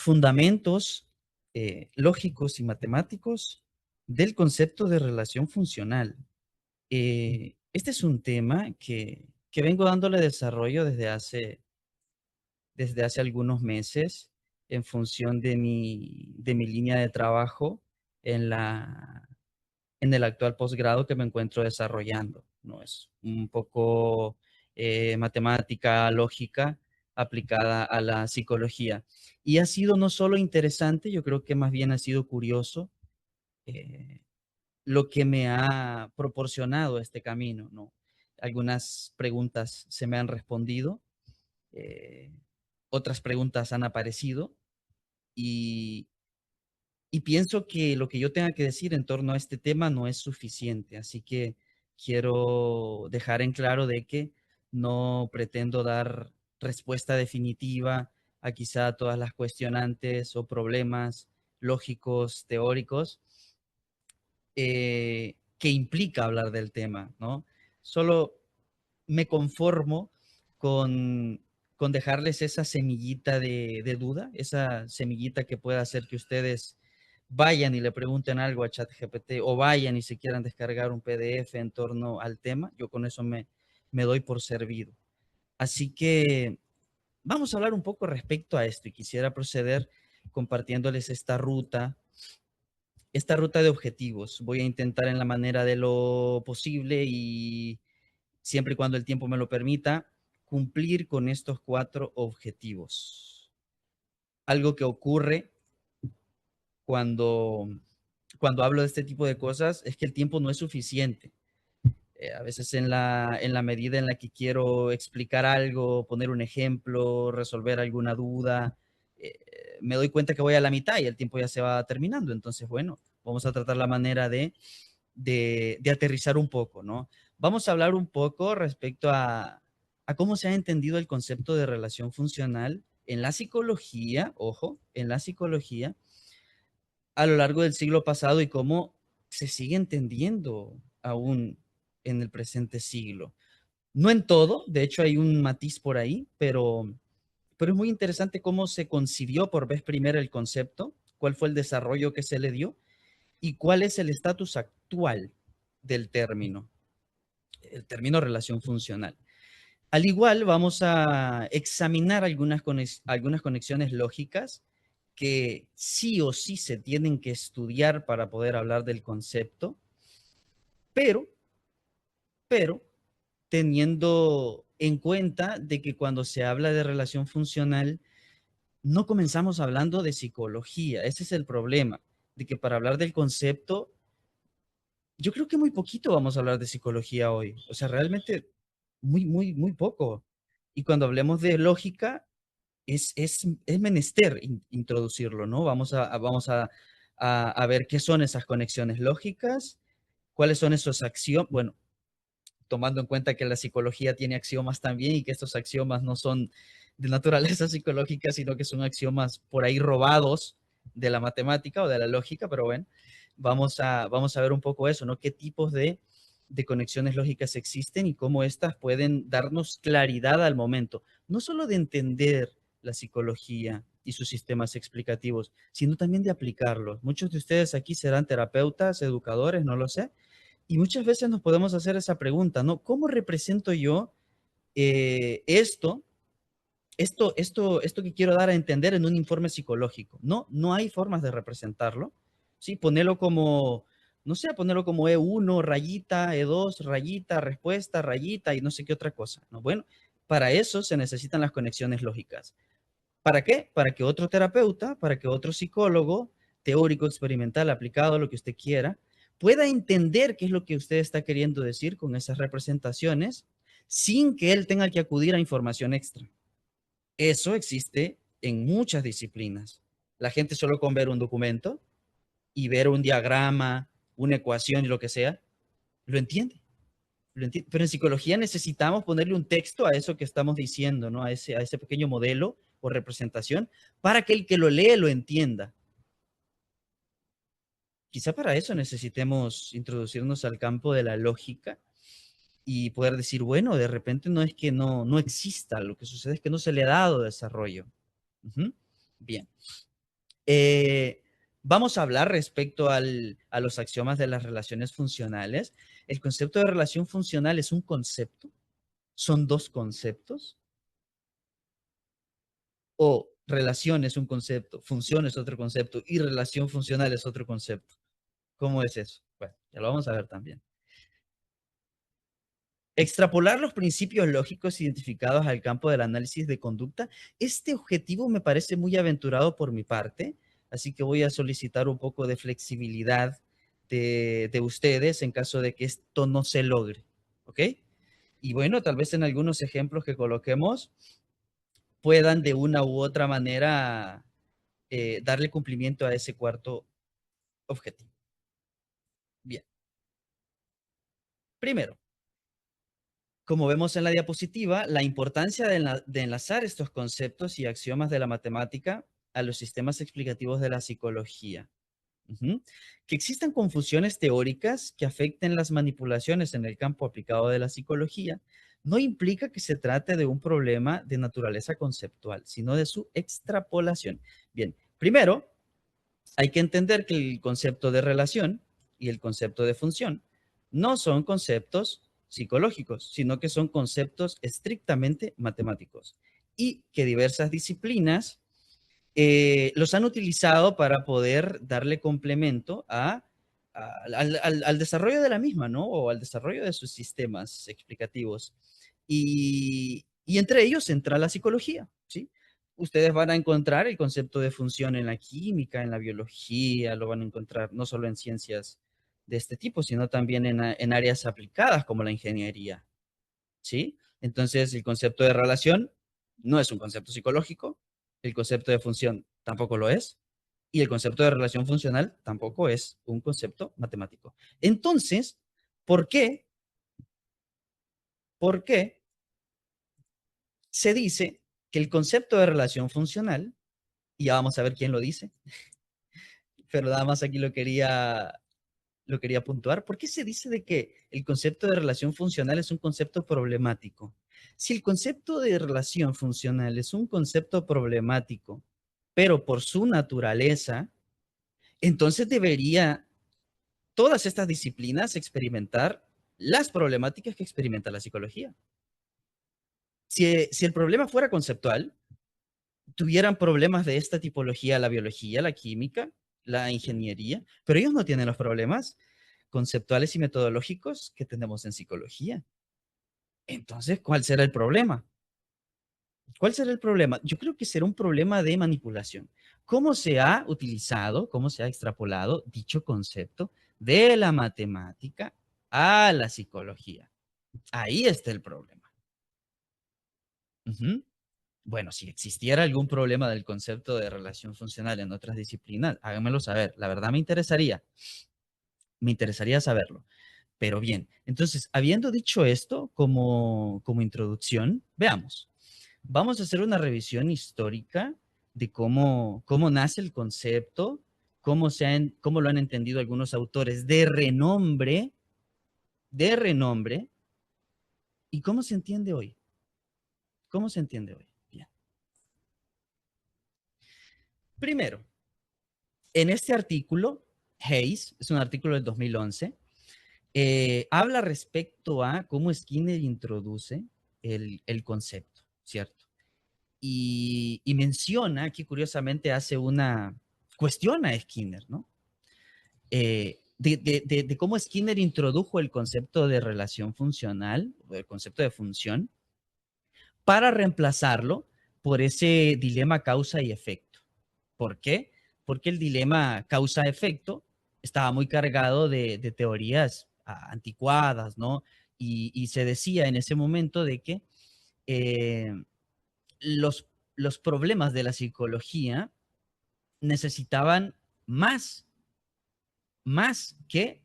fundamentos lógicos y matemáticos del concepto de relación funcional. Este es un tema que vengo dándole desarrollo desde hace algunos meses en función de mi línea de trabajo en en el actual posgrado que me encuentro desarrollando. ¿No? Es un poco matemática, lógica aplicada a la psicología. Y ha sido no solo interesante, yo creo que más bien ha sido curioso eh, lo que me ha proporcionado este camino, ¿no? Algunas preguntas se me han respondido, eh, otras preguntas han aparecido y, y pienso que lo que yo tenga que decir en torno a este tema no es suficiente, así que quiero dejar en claro de que no pretendo dar respuesta definitiva a quizá todas las cuestionantes o problemas lógicos, teóricos, que implica hablar del tema, ¿no? Solo me conformo con, con dejarles esa semillita de duda, esa semillita que pueda hacer que ustedes vayan y le pregunten algo a ChatGPT o vayan y se quieran descargar un PDF en torno al tema. Yo con eso me doy por servido. Así que vamos a hablar un poco respecto a esto y quisiera proceder compartiéndoles esta ruta de objetivos. Voy a intentar en la manera de lo posible y siempre y cuando el tiempo me lo permita, cumplir con estos 4 objetivos. Algo que ocurre cuando, cuando hablo de este tipo de cosas es que el tiempo no es suficiente. A veces en la medida en la que quiero explicar algo, poner un ejemplo, resolver alguna duda, me doy cuenta que voy a la mitad y el tiempo ya se va terminando. Entonces, bueno, vamos a tratar la manera de aterrizar un poco, ¿no? Vamos a hablar un poco respecto a cómo se ha entendido el concepto de relación funcional en la psicología, ojo, en la psicología, a lo largo del siglo pasado y cómo se sigue entendiendo aún en el presente siglo. No en todo, de hecho hay un matiz por ahí, pero es muy interesante cómo se concibió por vez primera el concepto, cuál fue el desarrollo que se le dio y cuál es el estatus actual del término, el término relación funcional. Al igual, vamos a examinar algunas conexiones lógicas que sí o sí se tienen que estudiar para poder hablar del concepto, pero, pero teniendo en cuenta de que cuando se habla de relación funcional, no comenzamos hablando de psicología. Ese es el problema, de que para hablar del concepto, yo creo que muy poquito vamos a hablar de psicología hoy. O sea, realmente muy poco. Y cuando hablemos de lógica, es menester introducirlo, ¿no? Vamos a ver qué son esas conexiones lógicas, cuáles son esos axiomas, bueno, tomando en cuenta que la psicología tiene axiomas también y que estos axiomas no son de naturaleza psicológica, sino que son axiomas por ahí robados de la matemática o de la lógica, pero bueno, vamos a ver un poco eso, ¿no? ¿Qué tipos de conexiones lógicas existen y cómo éstas pueden darnos claridad al momento, no solo de entender la psicología y sus sistemas explicativos, sino también de aplicarlos? Muchos de ustedes aquí serán terapeutas, educadores, no lo sé, y muchas veces nos podemos hacer esa pregunta, ¿no? ¿Cómo represento yo esto, esto que quiero dar a entender en un informe psicológico? No, no hay formas de representarlo. Sí, ponerlo como, no sé, ponerlo como E1, rayita, E2, rayita, respuesta, rayita y no sé qué otra cosa, ¿no? Bueno, para eso se necesitan las conexiones lógicas. ¿Para qué? Para que otro terapeuta, para que otro psicólogo, teórico, experimental, aplicado, lo que usted quiera, pueda entender qué es lo que usted está queriendo decir con esas representaciones sin que él tenga que acudir a información extra. Eso existe en muchas disciplinas. La gente solo con ver un documento y ver un diagrama, una ecuación y lo que sea, lo entiende. Lo entiende. Pero en psicología necesitamos ponerle un texto a eso que estamos diciendo, ¿no? A ese pequeño modelo o representación para que el que lo lee lo entienda. Quizá para eso necesitemos introducirnos al campo de la lógica y poder decir, bueno, de repente no es que no exista, lo que sucede es que no se le ha dado desarrollo. Bien. Eh, Vamos a hablar respecto a los axiomas de las relaciones funcionales. El concepto de relación funcional es un concepto, son dos conceptos, o relación es un concepto, función es otro concepto y relación funcional es otro concepto. ¿Cómo es eso? Bueno, ya lo vamos a ver también. Extrapolar los principios lógicos identificados al campo del análisis de conducta. Este objetivo me parece muy aventurado por mi parte, así que voy a solicitar un poco de flexibilidad de ustedes en caso de que esto no se logre. ¿Ok? Y bueno, tal vez en algunos ejemplos que coloquemos puedan de una u otra manera darle cumplimiento a ese cuarto objetivo. Bien. Primero, como vemos en la diapositiva, la importancia de enlazar estos conceptos y axiomas de la matemática a los sistemas explicativos de la psicología. Ujú. Que existan confusiones teóricas que afecten las manipulaciones en el campo aplicado de la psicología no implica que se trate de un problema de naturaleza conceptual, sino de su extrapolación. Bien, primero, hay que entender que el concepto de relación y el concepto de función no son conceptos psicológicos, sino que son conceptos estrictamente matemáticos y que diversas disciplinas los han utilizado para poder darle complemento al desarrollo de la misma, ¿no? O al desarrollo de sus sistemas explicativos. Y entre ellos entra la psicología, ¿sí? Ustedes van a encontrar el concepto de función en la química, en la biología, lo van a encontrar no solo en ciencias de este tipo, sino también en áreas aplicadas como la ingeniería, ¿sí? Entonces, el concepto de relación no es un concepto psicológico, el concepto de función tampoco lo es, y el concepto de relación funcional tampoco es un concepto matemático. Entonces, ¿por qué? ¿Por qué se dice que el concepto de relación funcional, y ya vamos a ver quién lo dice, pero nada más aquí lo quería puntuar, ¿por qué se dice de que el concepto de relación funcional es un concepto problemático? Si el concepto de relación funcional es un concepto problemático, pero por su naturaleza, entonces debería todas estas disciplinas experimentar las problemáticas que experimenta la psicología. Si el problema fuera conceptual, tuvieran problemas de esta tipología la biología, la química, la ingeniería, pero ellos no tienen los problemas conceptuales y metodológicos que tenemos en psicología. Entonces, ¿cuál será el problema? ¿Cuál será el problema? Yo creo que será un problema de manipulación. ¿Cómo se ha utilizado, cómo se ha extrapolado dicho concepto de la matemática a la psicología? Ahí está el problema. Ujú. Bueno, si existiera algún problema del concepto de relación funcional en otras disciplinas, háganmelo saber. La verdad me interesaría saberlo. Pero bien, entonces, habiendo dicho esto como introducción, veamos. Vamos a hacer una revisión histórica de cómo nace el concepto, cómo lo han entendido algunos autores de renombre, y cómo se entiende hoy. ¿Cómo se entiende hoy? Bien. Primero, en este artículo, Hayes, es un artículo del 2011, habla respecto a cómo Skinner introduce el concepto, ¿cierto? Y menciona que curiosamente cuestiona a Skinner, ¿no? De cómo Skinner introdujo el concepto de relación funcional, o el concepto de función, para reemplazarlo por ese dilema causa y efecto. ¿Por qué? Porque el dilema causa-efecto estaba muy cargado de teorías anticuadas, ¿no? Y se decía en ese momento de que eh, los, los problemas de la psicología necesitaban más, más que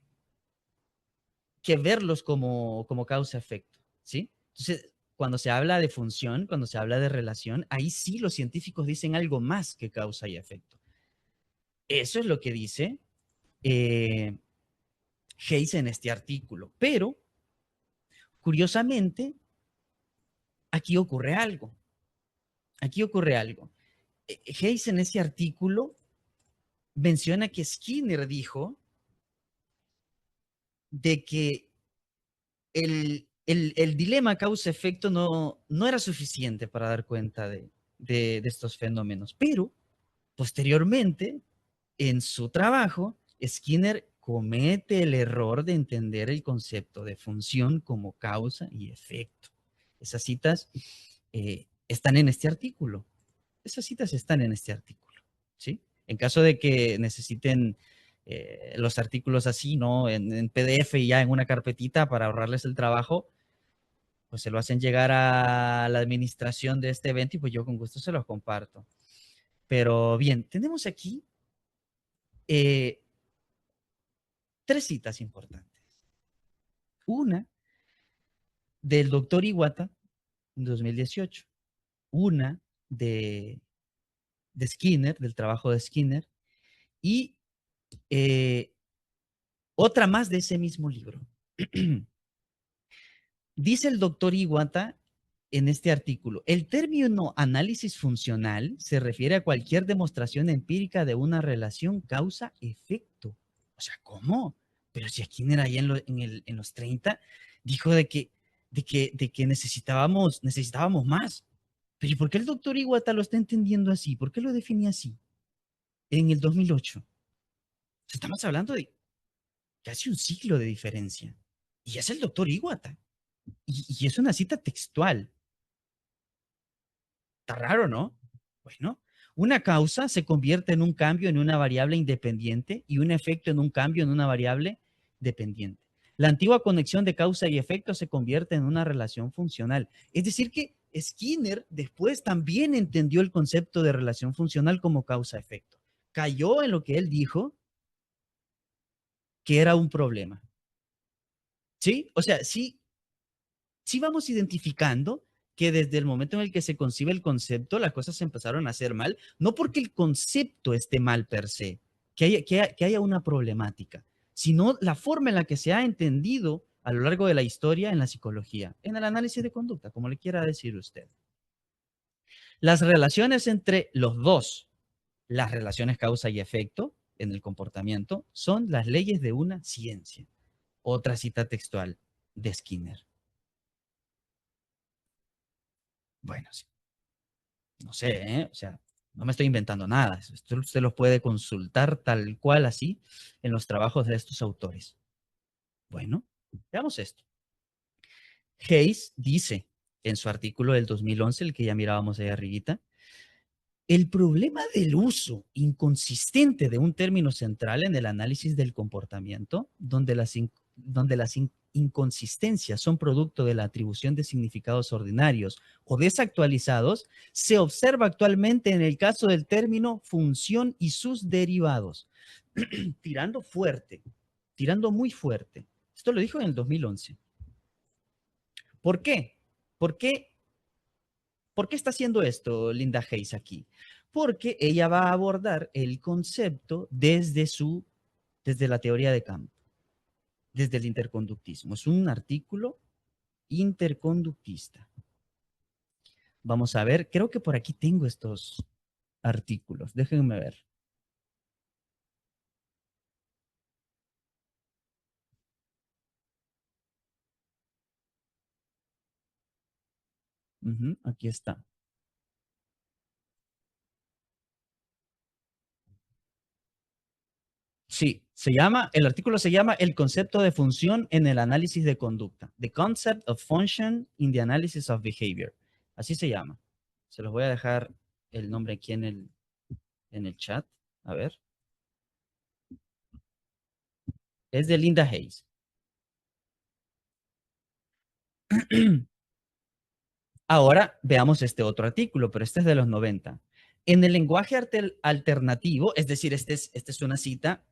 verlos como causa-efecto, ¿sí? Entonces, cuando se habla de función, cuando se habla de relación, ahí sí los científicos dicen algo más que causa y efecto. Eso es lo que dice eh, Hayes en este artículo. Pero, curiosamente, aquí ocurre algo. Aquí ocurre algo. Hayes en ese artículo menciona que Skinner dijo de que el dilema causa-efecto no era suficiente para dar cuenta de estos fenómenos, pero posteriormente, en su trabajo, Skinner comete el error de entender el concepto de función como causa y efecto. Esas citas están en este artículo. Esas citas están en este artículo, ¿sí? En caso de que necesiten los artículos así, ¿no? En PDF y ya en una carpetita para ahorrarles el trabajo, pues se lo hacen llegar a la administración de este evento y pues yo con gusto se los comparto. Pero bien, tenemos aquí eh, tres citas importantes. Una del doctor Iwata en 2018, una de, de Skinner, del trabajo de Skinner, y eh, otra más de ese mismo libro. Dice el doctor Iwata en este artículo, el término análisis funcional se refiere a cualquier demostración empírica de una relación causa-efecto. O sea, ¿cómo? Pero si Skinner ahí en los 30 dijo de que necesitábamos más. Pero ¿y por qué el doctor Iwata lo está entendiendo así? ¿Por qué lo define así en el 2008? Estamos hablando de casi un siglo de diferencia. Y es el doctor Iwata. Y es una cita textual. Está raro, ¿no? Bueno, una causa se convierte en un cambio en una variable independiente y un efecto en un cambio en una variable dependiente. La antigua conexión de causa y efecto se convierte en una relación funcional. Es decir, que Skinner después también entendió el concepto de relación funcional como causa-efecto. Cayó en lo que él dijo que era un problema. ¿Sí? O sea, sí vamos identificando que desde el momento en el que se concibe el concepto, las cosas se empezaron a hacer mal, no porque el concepto esté mal per se, que haya una problemática, sino la forma en la que se ha entendido a lo largo de la historia en la psicología, en el análisis de conducta, como le quiera decir usted. Las relaciones entre los dos, las relaciones causa y efecto en el comportamiento, son las leyes de una ciencia. Otra cita textual de Skinner. Bueno, sí. No sé, ¿eh? O sea, no me estoy inventando nada. Esto usted lo puede consultar tal cual así en los trabajos de estos autores. Bueno, veamos esto. Hayes dice en su artículo del 2011, el que ya mirábamos ahí arribita, el problema del uso inconsistente de un término central en el análisis del comportamiento, donde las inconsistencias son producto de la atribución de significados ordinarios o desactualizados, se observa actualmente en el caso del término función y sus derivados. Tirando fuerte, tirando muy fuerte. Esto lo dijo en el 2011. ¿Por qué? ¿Por qué ¿Por qué está haciendo esto Linda Hayes aquí? Porque ella va a abordar el concepto desde la teoría de campo, desde el interconductismo. Es un artículo interconductista. Vamos a ver, creo que por aquí tengo estos artículos. Déjenme ver. Aquí está. Sí, el artículo se llama El concepto de función en el análisis de conducta. The Concept of Function in the Analysis of Behavior. Así se llama. Se los voy a dejar el nombre aquí en el chat. A ver. Es de Linda Hayes. Ahora veamos este otro artículo, pero este es de los 90. En el lenguaje alternativo, es decir, esta es una cita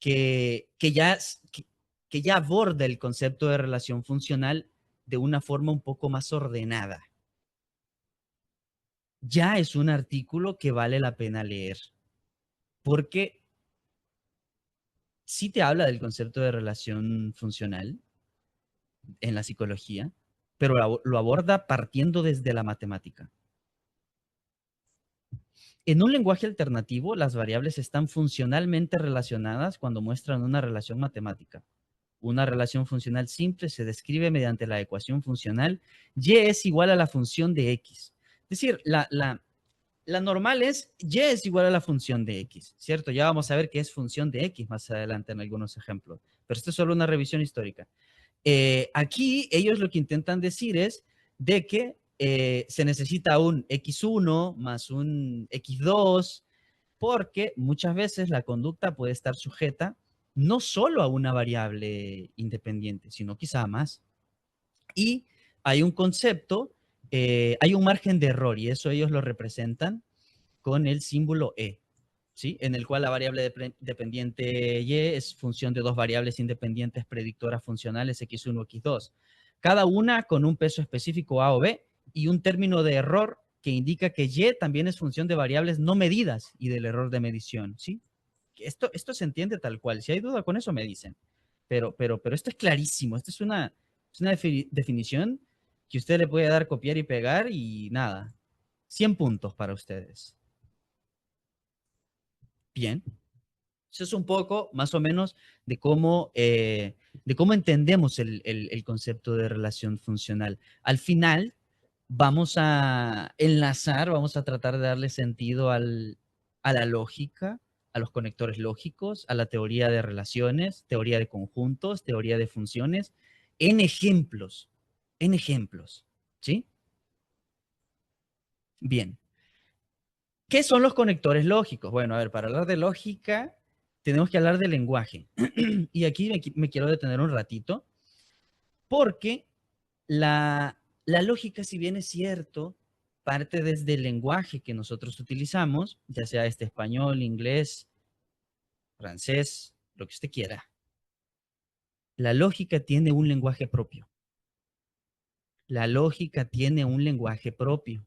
que ya aborda el concepto de relación funcional de una forma un poco más ordenada. Ya es un artículo que vale la pena leer, porque sí te habla del concepto de relación funcional en la psicología, pero lo aborda partiendo desde la matemática. En un lenguaje alternativo, las variables están funcionalmente relacionadas cuando muestran una relación matemática. Una relación funcional simple se describe mediante la ecuación funcional y es igual a la función de x. Es decir, la normal es y es igual a la función de x, ¿cierto? Ya vamos a ver qué es función de x más adelante en algunos ejemplos, pero esto es solo una revisión histórica. Aquí ellos lo que intentan decir es de que se necesita un x1 más un x2, porque muchas veces la conducta puede estar sujeta no solo a una variable independiente, sino quizá a más. Y hay un concepto, hay un margen de error, y eso ellos lo representan con el símbolo E, ¿sí? En el cual la variable dependiente Y es función de dos variables independientes predictoras funcionales x1 y x2, cada una con un peso específico A o B y un término de error que indica que Y también es función de variables no medidas y del error de medición, ¿sí? Esto se entiende tal cual. Si hay duda con eso, me dicen. Pero esto es clarísimo. Esto es una definición que usted le puede dar copiar y pegar y nada. 100 puntos para ustedes. Bien. Eso es un poco, más o menos, de cómo entendemos el concepto de relación funcional. Al final, vamos a enlazar, vamos a tratar de darle sentido a la lógica, a los conectores lógicos, a la teoría de relaciones, teoría de conjuntos, teoría de funciones, en ejemplos, en ejemplos. ¿Sí? Bien. ¿Qué son los conectores lógicos? Bueno, a ver, para hablar de lógica, tenemos que hablar de lenguaje. Y aquí me quiero detener un ratito, porque la lógica, si bien es cierto, parte desde el lenguaje que nosotros utilizamos, ya sea este español, inglés, francés, lo que usted quiera. La lógica tiene un lenguaje propio. La lógica tiene un lenguaje propio.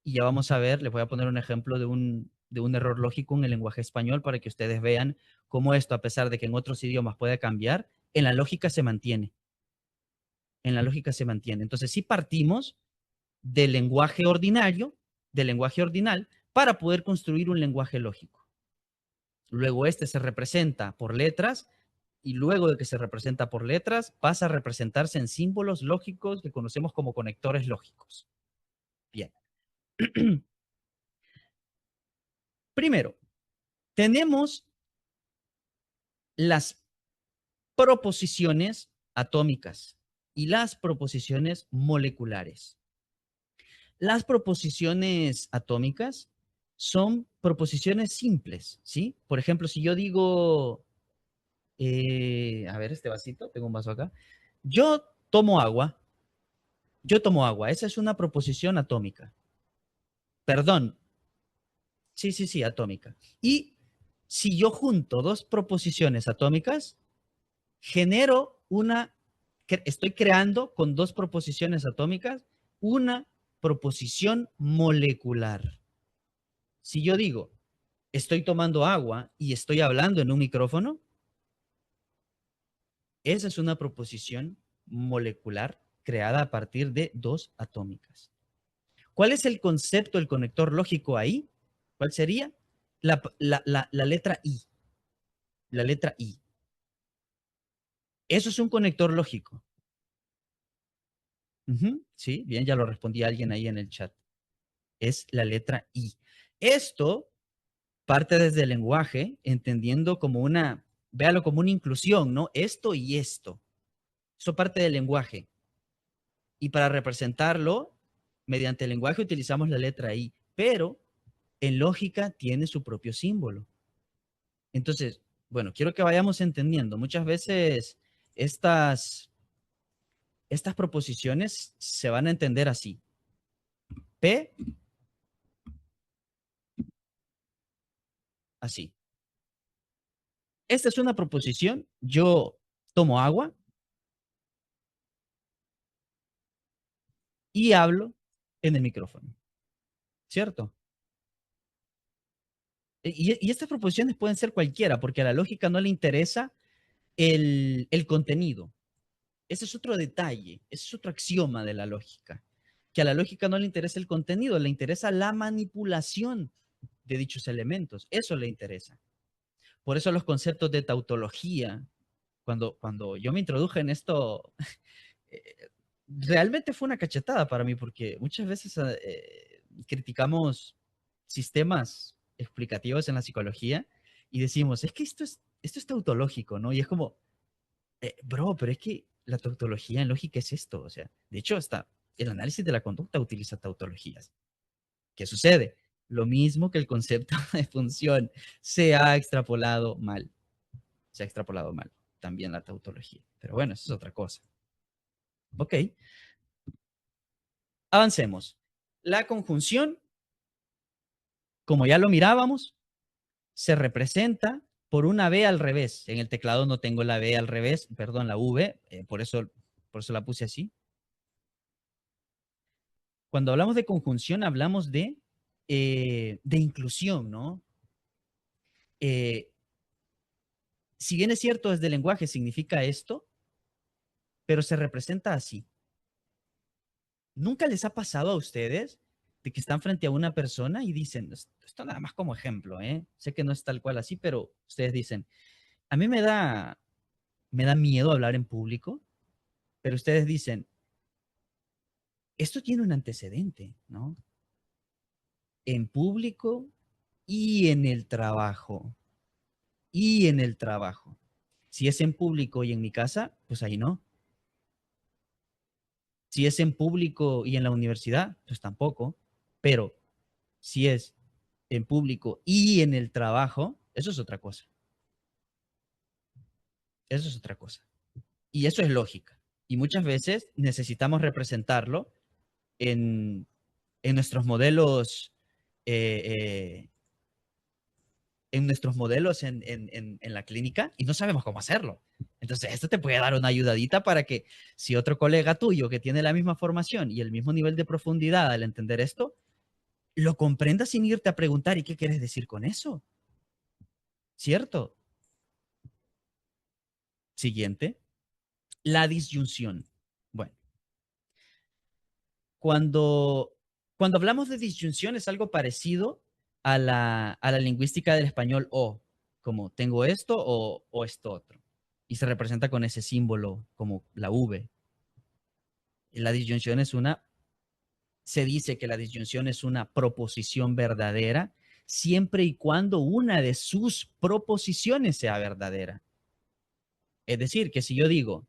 Y ya vamos a ver, les voy a poner un ejemplo de un error lógico en el lenguaje español para que ustedes vean cómo esto, a pesar de que en otros idiomas puede cambiar, en la lógica se mantiene. En la lógica se mantiene. Entonces, si partimos del lenguaje ordinario, del lenguaje ordinal, para poder construir un lenguaje lógico. Luego este se representa por letras y luego de que se representa por letras pasa a representarse en símbolos lógicos que conocemos como conectores lógicos. Bien. Primero, tenemos las proposiciones atómicas y las proposiciones moleculares. Las proposiciones atómicas son proposiciones simples, ¿sí? Por ejemplo, si yo digo, a ver, este vasito, tengo un vaso acá. Yo tomo agua, yo tomo agua. Esa es una proposición atómica. Perdón, sí, sí, sí, atómica. Y si yo junto dos proposiciones atómicas, genero estoy creando con dos proposiciones atómicas una proposición molecular. Si yo digo, estoy tomando agua y estoy hablando en un micrófono, esa es una proposición molecular creada a partir de dos atómicas. ¿Cuál es el concepto, el conector lógico ahí? ¿Cuál sería? La letra I. La letra I. Eso es un conector lógico. Sí, bien, ya lo respondí a alguien ahí en el chat. Es la letra I. Esto parte desde el lenguaje, entendiendo como véalo como una inclusión, ¿no? Esto y esto. Eso parte del lenguaje. Y para representarlo, mediante el lenguaje utilizamos la letra I, pero en lógica tiene su propio símbolo. Entonces, bueno, quiero que vayamos entendiendo. Muchas veces estas, estas proposiciones se van a entender así. P, así. Esta es una proposición. Yo tomo agua y hablo en el micrófono, ¿cierto? Y estas proposiciones pueden ser cualquiera, porque a la lógica no le interesa el contenido. Ese es otro detalle, ese es otro axioma de la lógica, que a la lógica no le interesa el contenido, le interesa la manipulación de dichos elementos. Eso le interesa. Por eso los conceptos de tautología, cuando yo me introduje en esto, eh, realmente fue una cachetada para mí, porque muchas veces criticamos sistemas explicativos en la psicología y decimos, es que esto es tautológico, ¿no? Y es como, bro, pero es que la tautología en lógica es esto, o sea, de hecho, hasta el análisis de la conducta utiliza tautologías. ¿Qué sucede? Lo mismo que el concepto de función se ha extrapolado mal, se ha extrapolado mal también la tautología. Pero bueno, eso es otra cosa. Ok, avancemos. La conjunción, como ya lo mirábamos, se representa por una B al revés. En el teclado no tengo la B al revés, perdón, la V, por eso la puse así. Cuando hablamos de conjunción, hablamos de inclusión, ¿no? Eh, si bien es cierto, desde el lenguaje significa esto, pero se representa así. ¿Nunca les ha pasado a ustedes de que están frente a una persona y dicen, esto nada más como ejemplo, ¿eh? Sé que no es tal cual así, pero ustedes dicen, a mí me da miedo hablar en público, pero ustedes dicen, esto tiene un antecedente, ¿no? En público y en el trabajo. Y en el trabajo. Si es en público y en mi casa, pues ahí no. Si es en público y en la universidad, pues tampoco. Pero si es en público y en el trabajo, eso es otra cosa. Eso es otra cosa. Y eso es lógica. Y muchas veces necesitamos representarlo en, en nuestros modelos, eh, eh, en la clínica y no sabemos cómo hacerlo. Entonces, esto te puede dar una ayudadita para que si otro colega tuyo que tiene la misma formación y el mismo nivel de profundidad al entender esto, lo comprenda sin irte a preguntar, ¿y qué quieres decir con eso? ¿Cierto? Siguiente, la disyunción. Bueno, cuando, cuando hablamos de disyunción es algo parecido a la lingüística del español o, como tengo esto o esto otro. Y se representa con ese símbolo como la V. La disyunción se dice que la disyunción es una proposición verdadera siempre y cuando una de sus proposiciones sea verdadera. Es decir, que si yo digo,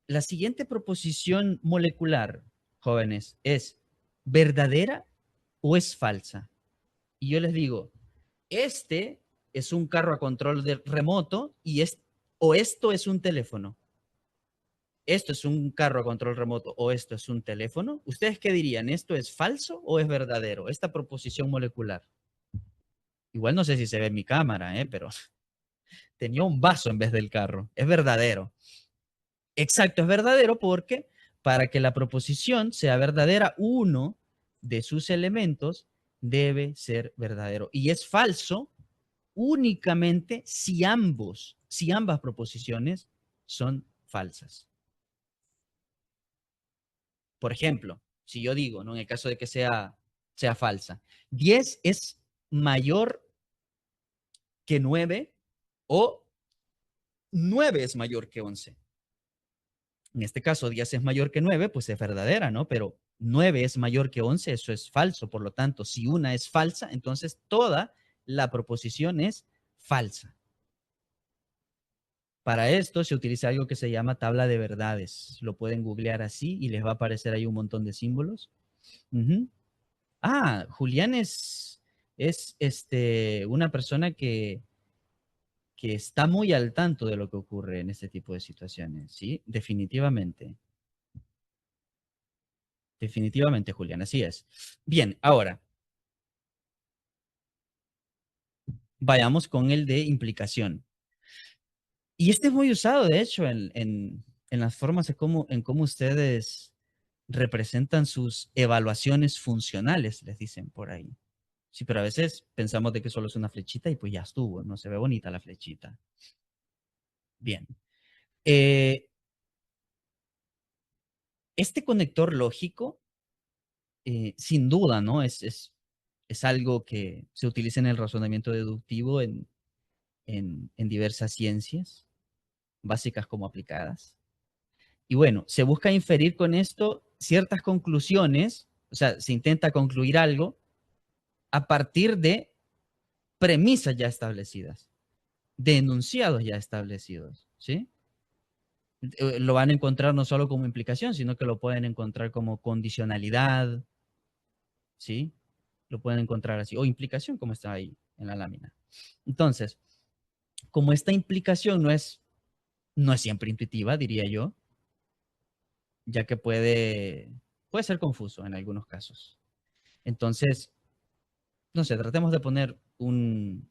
la siguiente proposición molecular, jóvenes, es verdadera o es falsa. Y yo les digo, este es un carro a control remoto o esto es un teléfono. Esto es un carro a control remoto o esto es un teléfono. ¿Ustedes qué dirían? ¿Esto es falso o es verdadero? Esta proposición molecular. Igual no sé si se ve en mi cámara, pero tenía un vaso en vez del carro. Es verdadero. Exacto, es verdadero porque para que la proposición sea verdadera, uno de sus elementos debe ser verdadero. Y es falso únicamente si ambas proposiciones son falsas. Por ejemplo, si yo digo, ¿no? En el caso de que sea falsa, 10 es mayor que 9 o 9 es mayor que 11. En este caso, 10 es mayor que 9, pues es verdadera, ¿no? Pero 9 es mayor que 11, eso es falso. Por lo tanto, si una es falsa, entonces toda la proposición es falsa. Para esto se utiliza algo que se llama tabla de verdades. Lo pueden googlear así y les va a aparecer ahí un montón de símbolos. Uh-huh. Julián es una persona que está muy al tanto de lo que ocurre en este tipo de situaciones, ¿sí? Definitivamente. Definitivamente, Julián, así es. Bien, ahora, vayamos con el de implicación. Y este es muy usado, de hecho, en las formas en cómo ustedes representan sus evaluaciones funcionales, les dicen por ahí. Sí, pero a veces pensamos de que solo es una flechita y pues ya estuvo, no se ve bonita la flechita. Bien. Eh, este conector lógico, sin duda, ¿no? Es Es algo que se utiliza en el razonamiento deductivo en diversas ciencias, básicas como aplicadas. Y bueno, se busca inferir con esto ciertas conclusiones, o sea, se intenta concluir algo a partir de premisas ya establecidas, de enunciados ya establecidos, ¿sí? Lo van a encontrar no solo como implicación, sino que lo pueden encontrar como condicionalidad, ¿sí? Lo pueden encontrar así, o implicación como está ahí en la lámina. Entonces, como esta implicación no es siempre intuitiva, diría yo, ya que puede ser confuso en algunos casos. Entonces, no sé, tratemos de poner un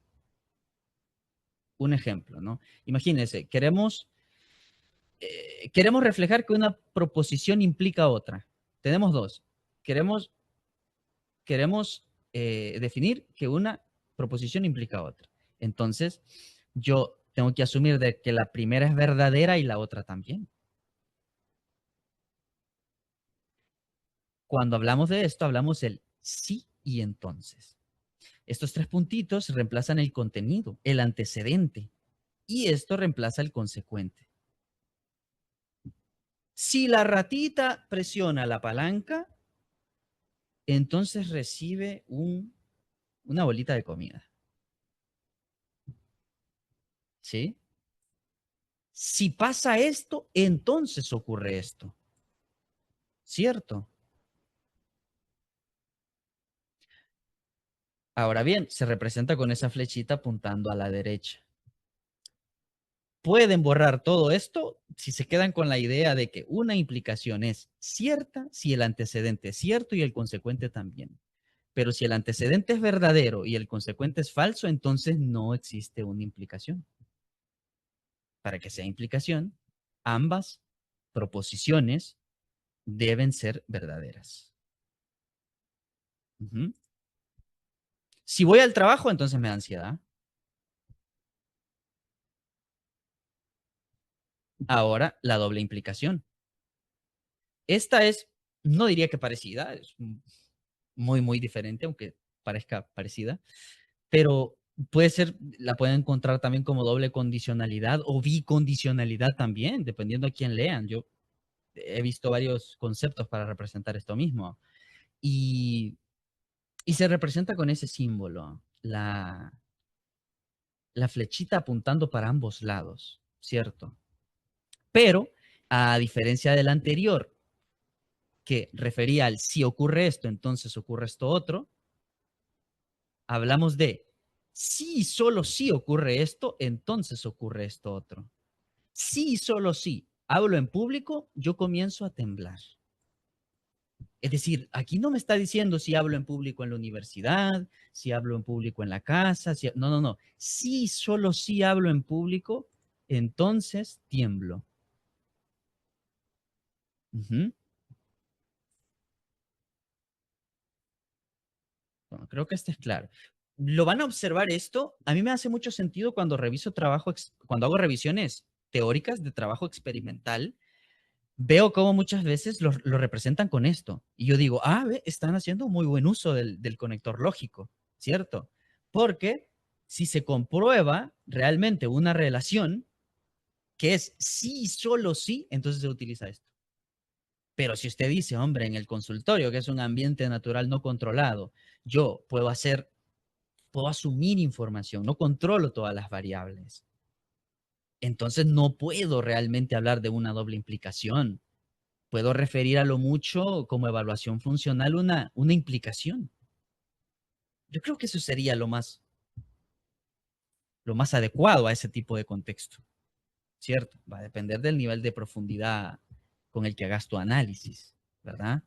ejemplo, ¿no? Imagínense, queremos reflejar que una proposición implica otra. Tenemos dos. Queremos, queremos definir que una proposición implica otra. Entonces, yo tengo que asumir de que la primera es verdadera y la otra también. Cuando hablamos de esto, hablamos el sí y entonces. Estos tres puntitos reemplazan el contenido, el antecedente, y esto reemplaza el consecuente. Si la ratita presiona la palanca, entonces recibe una bolita de comida. ¿Sí? Si pasa esto, entonces ocurre esto. ¿Cierto? Ahora bien, se representa con esa flechita apuntando a la derecha. Pueden borrar todo esto si se quedan con la idea de que una implicación es cierta si el antecedente es cierto y el consecuente también. Pero si el antecedente es verdadero y el consecuente es falso, entonces no existe una implicación. Para que sea implicación, ambas proposiciones deben ser verdaderas. Uh-huh. Si voy al trabajo, entonces me da ansiedad. Ahora, la doble implicación. Esta es, no diría que parecida, es muy, muy diferente, aunque parezca parecida, pero la pueden encontrar también como doble condicionalidad o bicondicionalidad también, dependiendo a quién lean. Yo he visto varios conceptos para representar esto mismo. Y, y se representa con ese símbolo, la flechita apuntando para ambos lados, ¿cierto? Pero, a diferencia del anterior, que refería al si ocurre esto, entonces ocurre esto otro, hablamos de si solo si ocurre esto, entonces ocurre esto otro. Si solo si hablo en público, yo comienzo a temblar. Es decir, aquí no me está diciendo si hablo en público en la universidad, si hablo en público en la casa, no, no, no. Si solo si hablo en público, entonces tiemblo. Uh-huh. Bueno, creo que este es claro. Lo van a observar esto. A mí me hace mucho sentido cuando reviso trabajo, cuando hago revisiones teóricas de trabajo experimental. Veo cómo muchas veces lo representan con esto. Y yo digo, ve, están haciendo muy buen uso del conector lógico, ¿cierto? Porque si se comprueba realmente una relación que es sí y solo sí, entonces se utiliza esto. Pero si usted dice, hombre, en el consultorio, que es un ambiente natural no controlado, yo puedo asumir información, no controlo todas las variables. Entonces no puedo realmente hablar de una doble implicación. Puedo referir a lo mucho como evaluación funcional una implicación. Yo creo que eso sería lo más adecuado a ese tipo de contexto, ¿cierto? Va a depender del nivel de profundidad con el que hagas tu análisis, ¿verdad?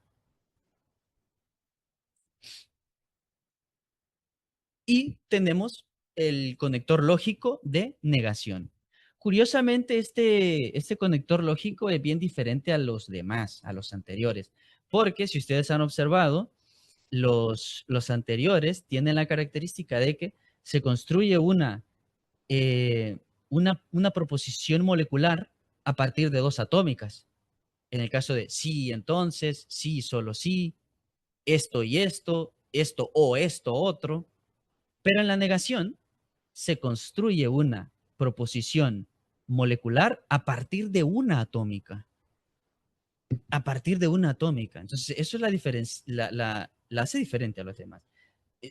Y tenemos el conector lógico de negación. Curiosamente, este conector lógico es bien diferente a los demás, a los anteriores, porque si ustedes han observado, los anteriores tienen la característica de que se construye una proposición molecular a partir de dos atómicas. En el caso de sí, entonces, sí, solo sí, esto y esto, esto o esto otro, pero en la negación se construye una proposición molecular a partir de una atómica. A partir de una atómica. Entonces, eso es la diferencia, la hace diferente a los demás.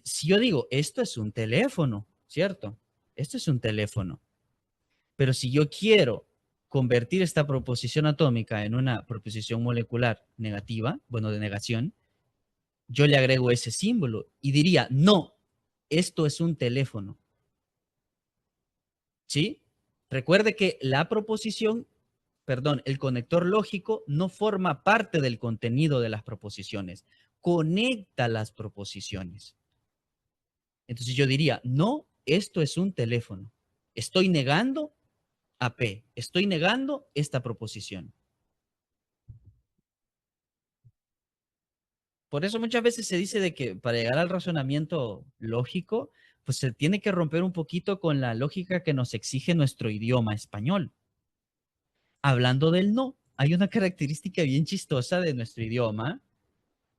Si yo digo, esto es un teléfono, ¿cierto? Esto es un teléfono. Pero si yo quiero convertir esta proposición atómica en una proposición molecular negativa, bueno, de negación, yo le agrego ese símbolo y diría, no, esto es un teléfono. ¿Sí? Recuerde que la proposición, perdón, el conector lógico no forma parte del contenido de las proposiciones, conecta las proposiciones. Entonces yo diría, no, esto es un teléfono. Estoy negando a P, estoy negando esta proposición. Por eso muchas veces se dice de que para llegar al razonamiento lógico, pues se tiene que romper un poquito con la lógica que nos exige nuestro idioma español. Hablando del no, hay una característica bien chistosa de nuestro idioma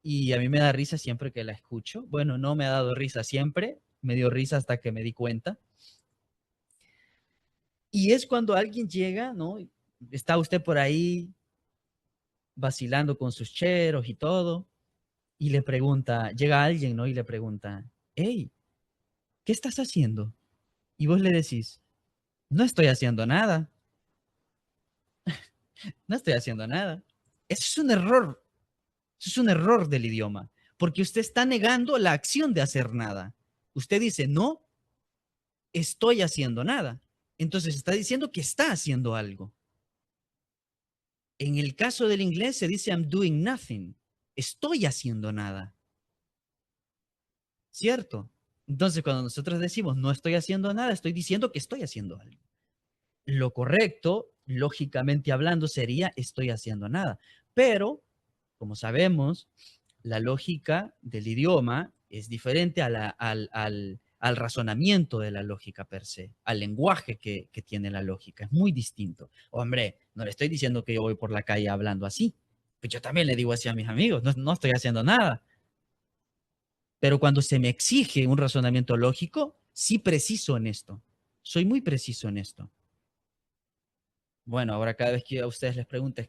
y a mí me da risa siempre que la escucho. Bueno, no me ha dado risa siempre, me dio risa hasta que me di cuenta. Y es cuando alguien llega, ¿no? Está usted por ahí vacilando con sus cheros y todo, y le pregunta, llega alguien, ¿no? Y le pregunta, hey, ¿qué estás haciendo? Y vos le decís, no estoy haciendo nada, no estoy haciendo nada. Eso es un error, eso es un error del idioma, porque usted está negando la acción de hacer nada. Usted dice, no estoy haciendo nada. Entonces está diciendo que está haciendo algo. En el caso del inglés se dice I'm doing nothing. Estoy haciendo nada. ¿Cierto? Entonces cuando nosotros decimos no estoy haciendo nada, estoy diciendo que estoy haciendo algo. Lo correcto, lógicamente hablando, sería estoy haciendo nada. Pero, como sabemos, la lógica del idioma es diferente a al razonamiento de la lógica per se, al lenguaje que tiene la lógica. Es muy distinto. Hombre, no le estoy diciendo que yo voy por la calle hablando así. Pues yo también le digo así a mis amigos, no, no estoy haciendo nada. Pero cuando se me exige un razonamiento lógico, sí preciso en esto. Soy muy preciso en esto. Bueno, ahora cada vez que a ustedes les pregunten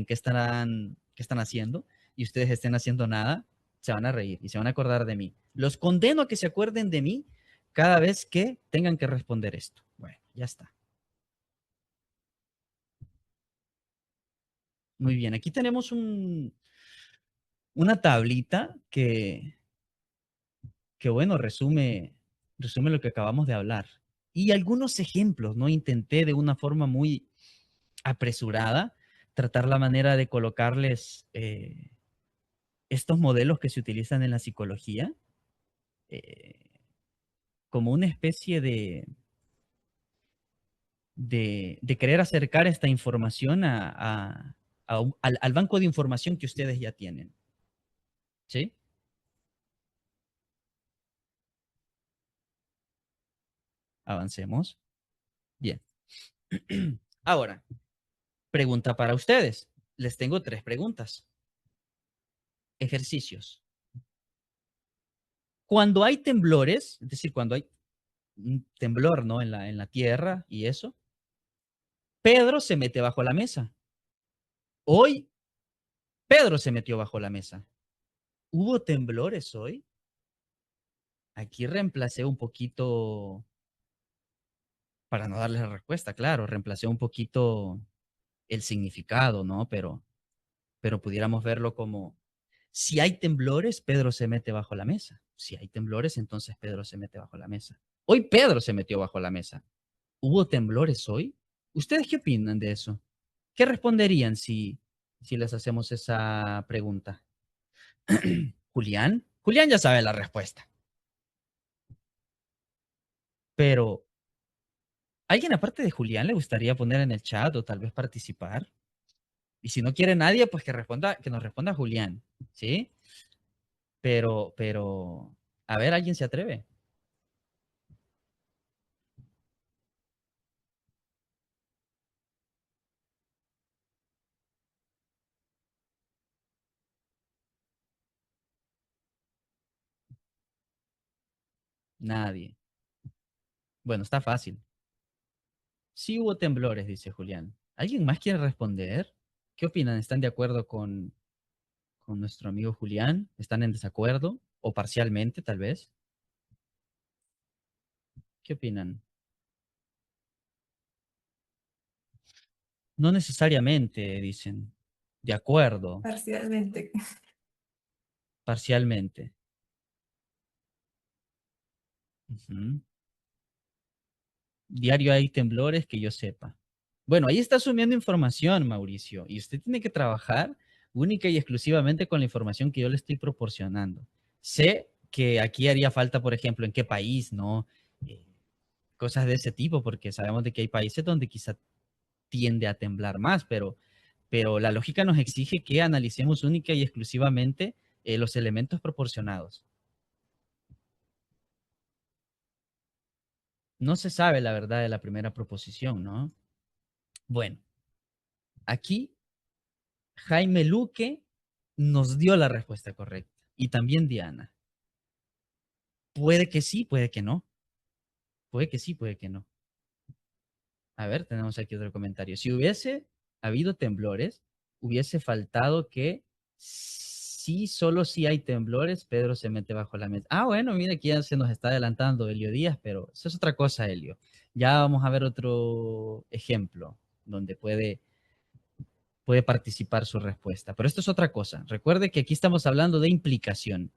qué están haciendo y ustedes estén haciendo nada, se van a reír y se van a acordar de mí. Los condeno a que se acuerden de mí cada vez que tengan que responder esto. Bueno, ya está. Muy bien, aquí tenemos una tablita que bueno, resume lo que acabamos de hablar. Y algunos ejemplos, ¿no? Intenté de una forma muy apresurada tratar la manera de colocarles estos modelos que se utilizan en la psicología eh, como una especie de querer acercar esta información al banco de información que ustedes ya tienen. ¿Sí? Avancemos. Bien. Ahora, pregunta para ustedes. Les tengo tres preguntas. Ejercicios. Cuando hay temblores, es decir, cuando hay un temblor, ¿no? En la tierra y eso, Pedro se mete bajo la mesa. Hoy, Pedro se metió bajo la mesa. ¿Hubo temblores hoy? Aquí reemplacé un poquito, para no darles la respuesta, claro, reemplacé un poquito el significado, ¿no? Pero pudiéramos verlo como, si hay temblores, Pedro se mete bajo la mesa. Si hay temblores, entonces Pedro se mete bajo la mesa. Hoy Pedro se metió bajo la mesa. ¿Hubo temblores hoy? ¿Ustedes qué opinan de eso? ¿Qué responderían si les hacemos esa pregunta? Julián. Julián ya sabe la respuesta. Pero, ¿alguien aparte de Julián le gustaría poner en el chat o tal vez participar? Y si no quiere nadie, pues que nos responda Julián, ¿sí? A ver, ¿alguien se atreve? Nadie. Bueno, está fácil. Sí hubo temblores, dice Julián. ¿Alguien más quiere responder? ¿Qué opinan? ¿Están de acuerdo con nuestro amigo Julián? ¿Están en desacuerdo? ¿O parcialmente, tal vez? ¿Qué opinan? No necesariamente, dicen. De acuerdo, Parcialmente. parcialmente. Ujú. Diario hay temblores que yo sepa. Bueno, ahí está asumiendo información, Mauricio, y usted tiene que trabajar única y exclusivamente con la información que yo le estoy proporcionando. Sé que aquí haría falta, por ejemplo, en qué país, ¿no? Eh, Cosas de ese tipo, porque sabemos de que hay países donde quizá tiende a temblar más, pero la lógica nos exige que analicemos única y exclusivamente los elementos proporcionados. No se sabe la verdad de la primera proposición, ¿no? Bueno, aquí Jaime Luque nos dio la respuesta correcta. Y también Diana. Puede que sí, puede que no. Puede que sí, puede que no. A ver, tenemos aquí otro comentario. Si hubiese habido temblores, hubiese faltado que sí, solo si hay temblores, Pedro se mete bajo la mesa. Ah, bueno, mira, aquí ya se nos está adelantando Helio Díaz, pero eso es otra cosa, Helio. Ya vamos a ver otro ejemplo donde puede participar su respuesta. Pero esto es otra cosa. Recuerde que aquí estamos hablando de implicación.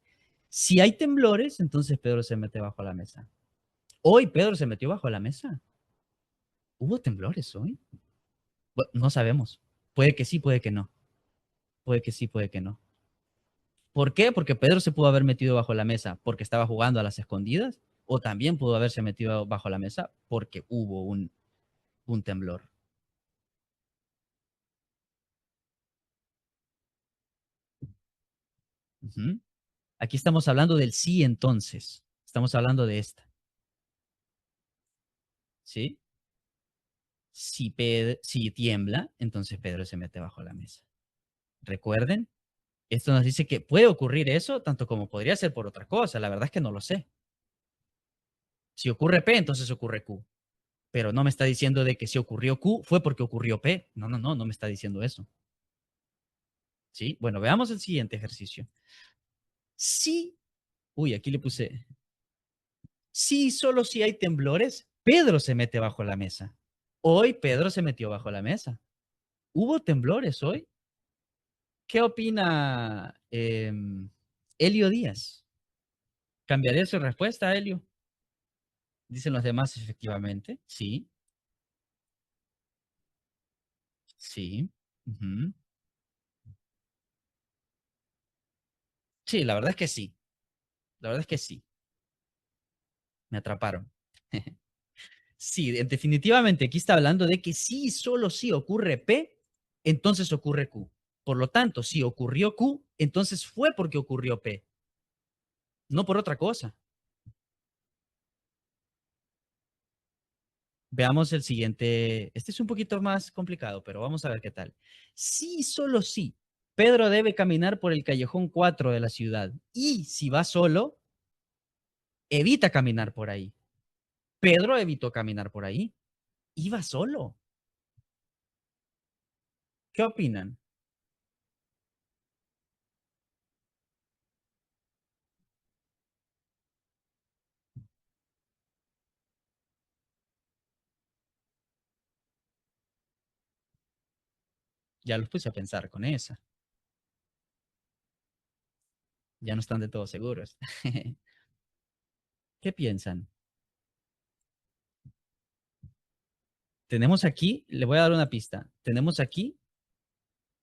Si hay temblores, entonces Pedro se mete bajo la mesa. Hoy Pedro se metió bajo la mesa. ¿Hubo temblores hoy? Bueno, no sabemos. Puede que sí, puede que no. Puede que sí, puede que no. ¿Por qué? Porque Pedro se pudo haber metido bajo la mesa porque estaba jugando a las escondidas, o también pudo haberse metido bajo la mesa porque hubo un temblor. Uh -huh. Aquí estamos hablando del sí entonces. Estamos hablando de esta. ¿Sí? Si tiembla, entonces Pedro se mete bajo la mesa. Recuerden, esto nos dice que puede ocurrir eso, tanto como podría ser por otra cosa. La verdad es que no lo sé. Si ocurre P, entonces ocurre Q. Pero no me está diciendo de que si ocurrió Q fue porque ocurrió P. No, no, no, no me está diciendo eso. ¿Sí? Bueno, veamos el siguiente ejercicio. Sí, uy, aquí le puse, sí, solo si hay temblores, Pedro se mete bajo la mesa. Hoy Pedro se metió bajo la mesa. ¿Hubo temblores hoy? ¿Qué opina Helio Díaz? ¿Cambiaría su respuesta, Helio? Dicen los demás, efectivamente. Sí, sí. Ujú. Sí, la verdad es que sí. La verdad es que sí. Me atraparon. Sí, definitivamente aquí está hablando de que sí, solo si ocurre P, entonces ocurre Q. Por lo tanto, si ocurrió Q, entonces fue porque ocurrió P, no por otra cosa. Veamos el siguiente. Este es un poquito más complicado, pero vamos a ver qué tal. Sí, solo sí. Pedro debe caminar por el callejón 4 de la ciudad. Y si va solo, evita caminar por ahí. Pedro evitó caminar por ahí. Iba solo. ¿Qué opinan? Ya los puse a pensar con esa. Ya no están de todo seguros. ¿Qué piensan? Tenemos aquí, le voy a dar una pista. Tenemos aquí,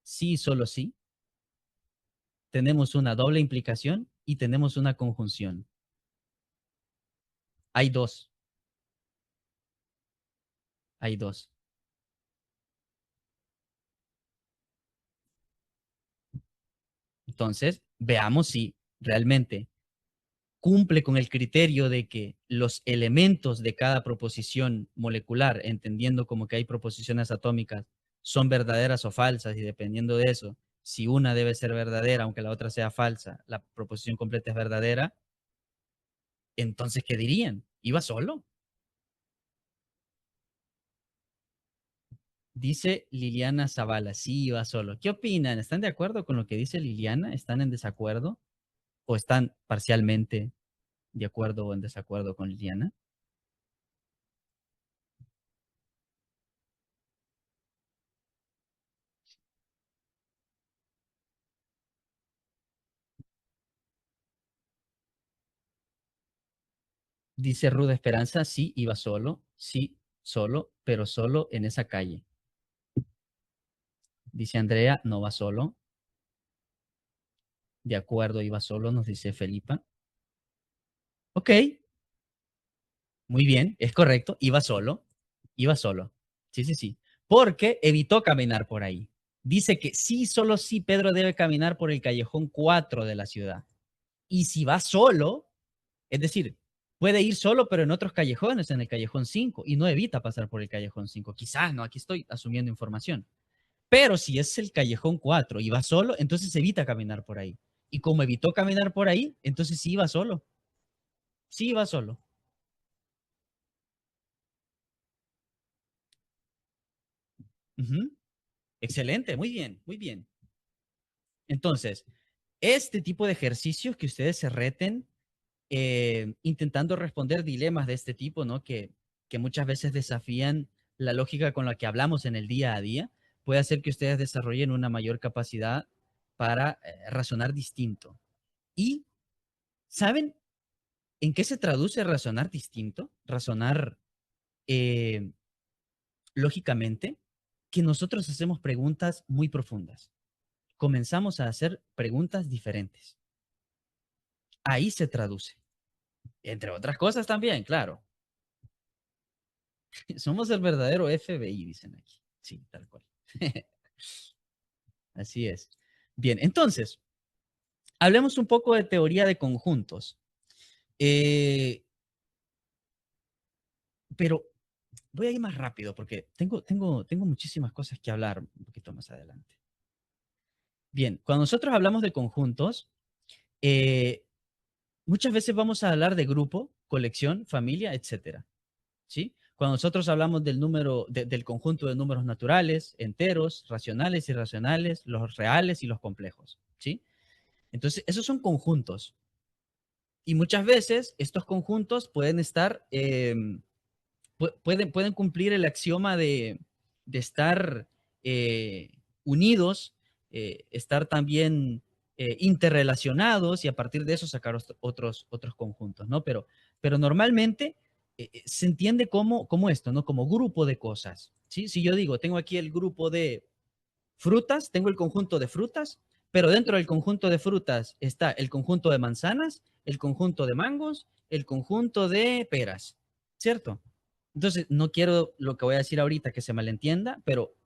sí, solo sí. Tenemos una doble implicación y tenemos una conjunción. Hay dos, hay dos. Entonces, veamos si realmente cumple con el criterio de que los elementos de cada proposición molecular, entendiendo como que hay proposiciones atómicas, son verdaderas o falsas y dependiendo de eso, si una debe ser verdadera aunque la otra sea falsa, la proposición completa es verdadera, Entonces, ¿qué dirían? ¿Iba solo? Dice Liliana Zavala, sí, iba solo. ¿Qué opinan? ¿Están de acuerdo con lo que dice Liliana? ¿Están en desacuerdo? ¿O están parcialmente de acuerdo o en desacuerdo con Liliana? Dice Ruda Esperanza, sí, iba solo, sí, solo, pero solo en esa calle. Dice Andrea, no va solo. De acuerdo, iba solo, nos dice Felipa. Ok, muy bien, es correcto, iba solo, iba solo. Sí, sí, sí. Porque evitó caminar por ahí. Dice que sí, solo sí, Pedro debe caminar por el callejón 4 de la ciudad. Y si va solo, es decir, puede ir solo, pero en otros callejones, en el callejón 5 y no evita pasar por el callejón 5. Quizás, no, aquí estoy asumiendo información. Pero si es el callejón 4 y va solo, entonces evita caminar por ahí. Y como evitó caminar por ahí, entonces sí va solo. Sí va solo. Ujú. Excelente, muy bien, muy bien. Entonces, este tipo de ejercicios que ustedes se reten intentando responder dilemas de este tipo, ¿no? Que muchas veces desafían la lógica con la que hablamos en el día a día, puede hacer que ustedes desarrollen una mayor capacidad para razonar distinto. Y, ¿saben en qué se traduce razonar distinto? Razonar eh, lógicamente, que nosotros hacemos preguntas muy profundas. Comenzamos a hacer preguntas diferentes. Ahí se traduce. Entre otras cosas también, claro. Somos el verdadero FBI, dicen aquí. Sí, tal cual. Así es. Bien, entonces, hablemos un poco de teoría de conjuntos. Eh, pero voy a ir más rápido porque tengo muchísimas cosas que hablar un poquito más adelante. Bien, cuando nosotros hablamos de conjuntos, eh, muchas veces vamos a hablar de grupo, colección, familia, etcétera. ¿Sí? Cuando nosotros hablamos del número, del conjunto de números naturales, enteros, racionales, irracionales, los reales y los complejos. ¿Sí? Entonces, esos son conjuntos. Y muchas veces estos conjuntos pueden estar, pueden cumplir el axioma de estar unidos, estar también interrelacionados y a partir de eso sacar otros conjuntos, ¿no? Pero normalmente se entiende como esto, ¿no? Como grupo de cosas, ¿sí? Si yo digo, tengo aquí el grupo de frutas, tengo el conjunto de frutas, pero dentro del conjunto de frutas está el conjunto de manzanas, el conjunto de mangos, el conjunto de peras, ¿cierto? Entonces, no quiero lo que voy a decir ahorita que se malentienda, pero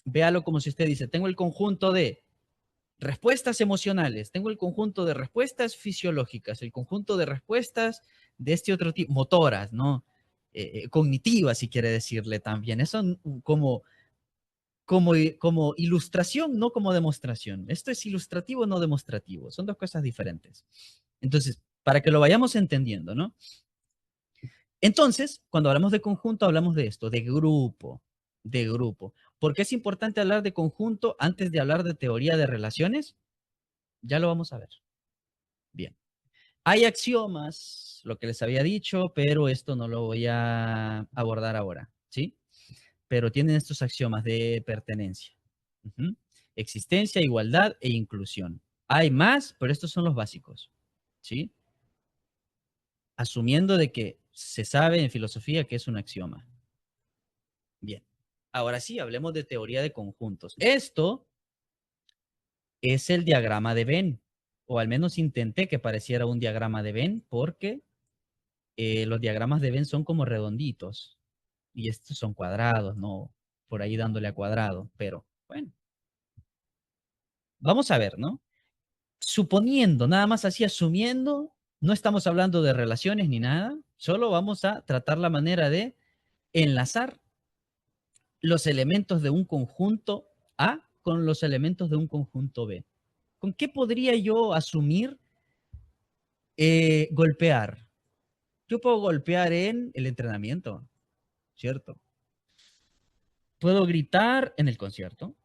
véalo como si usted dice, tengo el conjunto de respuestas emocionales, tengo el conjunto de respuestas fisiológicas, el conjunto de respuestas de este otro tipo, motoras, ¿no? Cognitivas, si quiere decirle también. Eso como ilustración, no como demostración. Esto es ilustrativo, no demostrativo. Son dos cosas diferentes. Entonces, para que lo vayamos entendiendo, ¿no? Entonces, cuando hablamos de conjunto, hablamos de esto, de grupo, de grupo. ¿Por qué es importante hablar de conjunto antes de hablar de teoría de relaciones? Ya lo vamos a ver. Bien. Hay axiomas, lo que les había dicho, pero esto no lo voy a abordar ahora, ¿sí? Pero tienen estos axiomas de pertenencia. Ujú. Existencia, igualdad e inclusión. Hay más, pero estos son los básicos, ¿sí? Asumiendo de que se sabe en filosofía que es un axioma. Bien. Ahora sí, hablemos de teoría de conjuntos. Esto es el diagrama de Venn, o al menos intenté que pareciera un diagrama de Venn, porque los diagramas de Venn son como redonditos y estos son cuadrados, ¿no? Por ahí dándole a cuadrado, pero bueno, vamos a ver, ¿no? Suponiendo, nada más así asumiendo, no estamos hablando de relaciones ni nada, solo vamos a tratar la manera de enlazar los elementos de un conjunto A con los elementos de un conjunto B. ¿Con qué podría yo asumir golpear? Yo puedo golpear en el entrenamiento, ¿cierto? Puedo gritar en el concierto,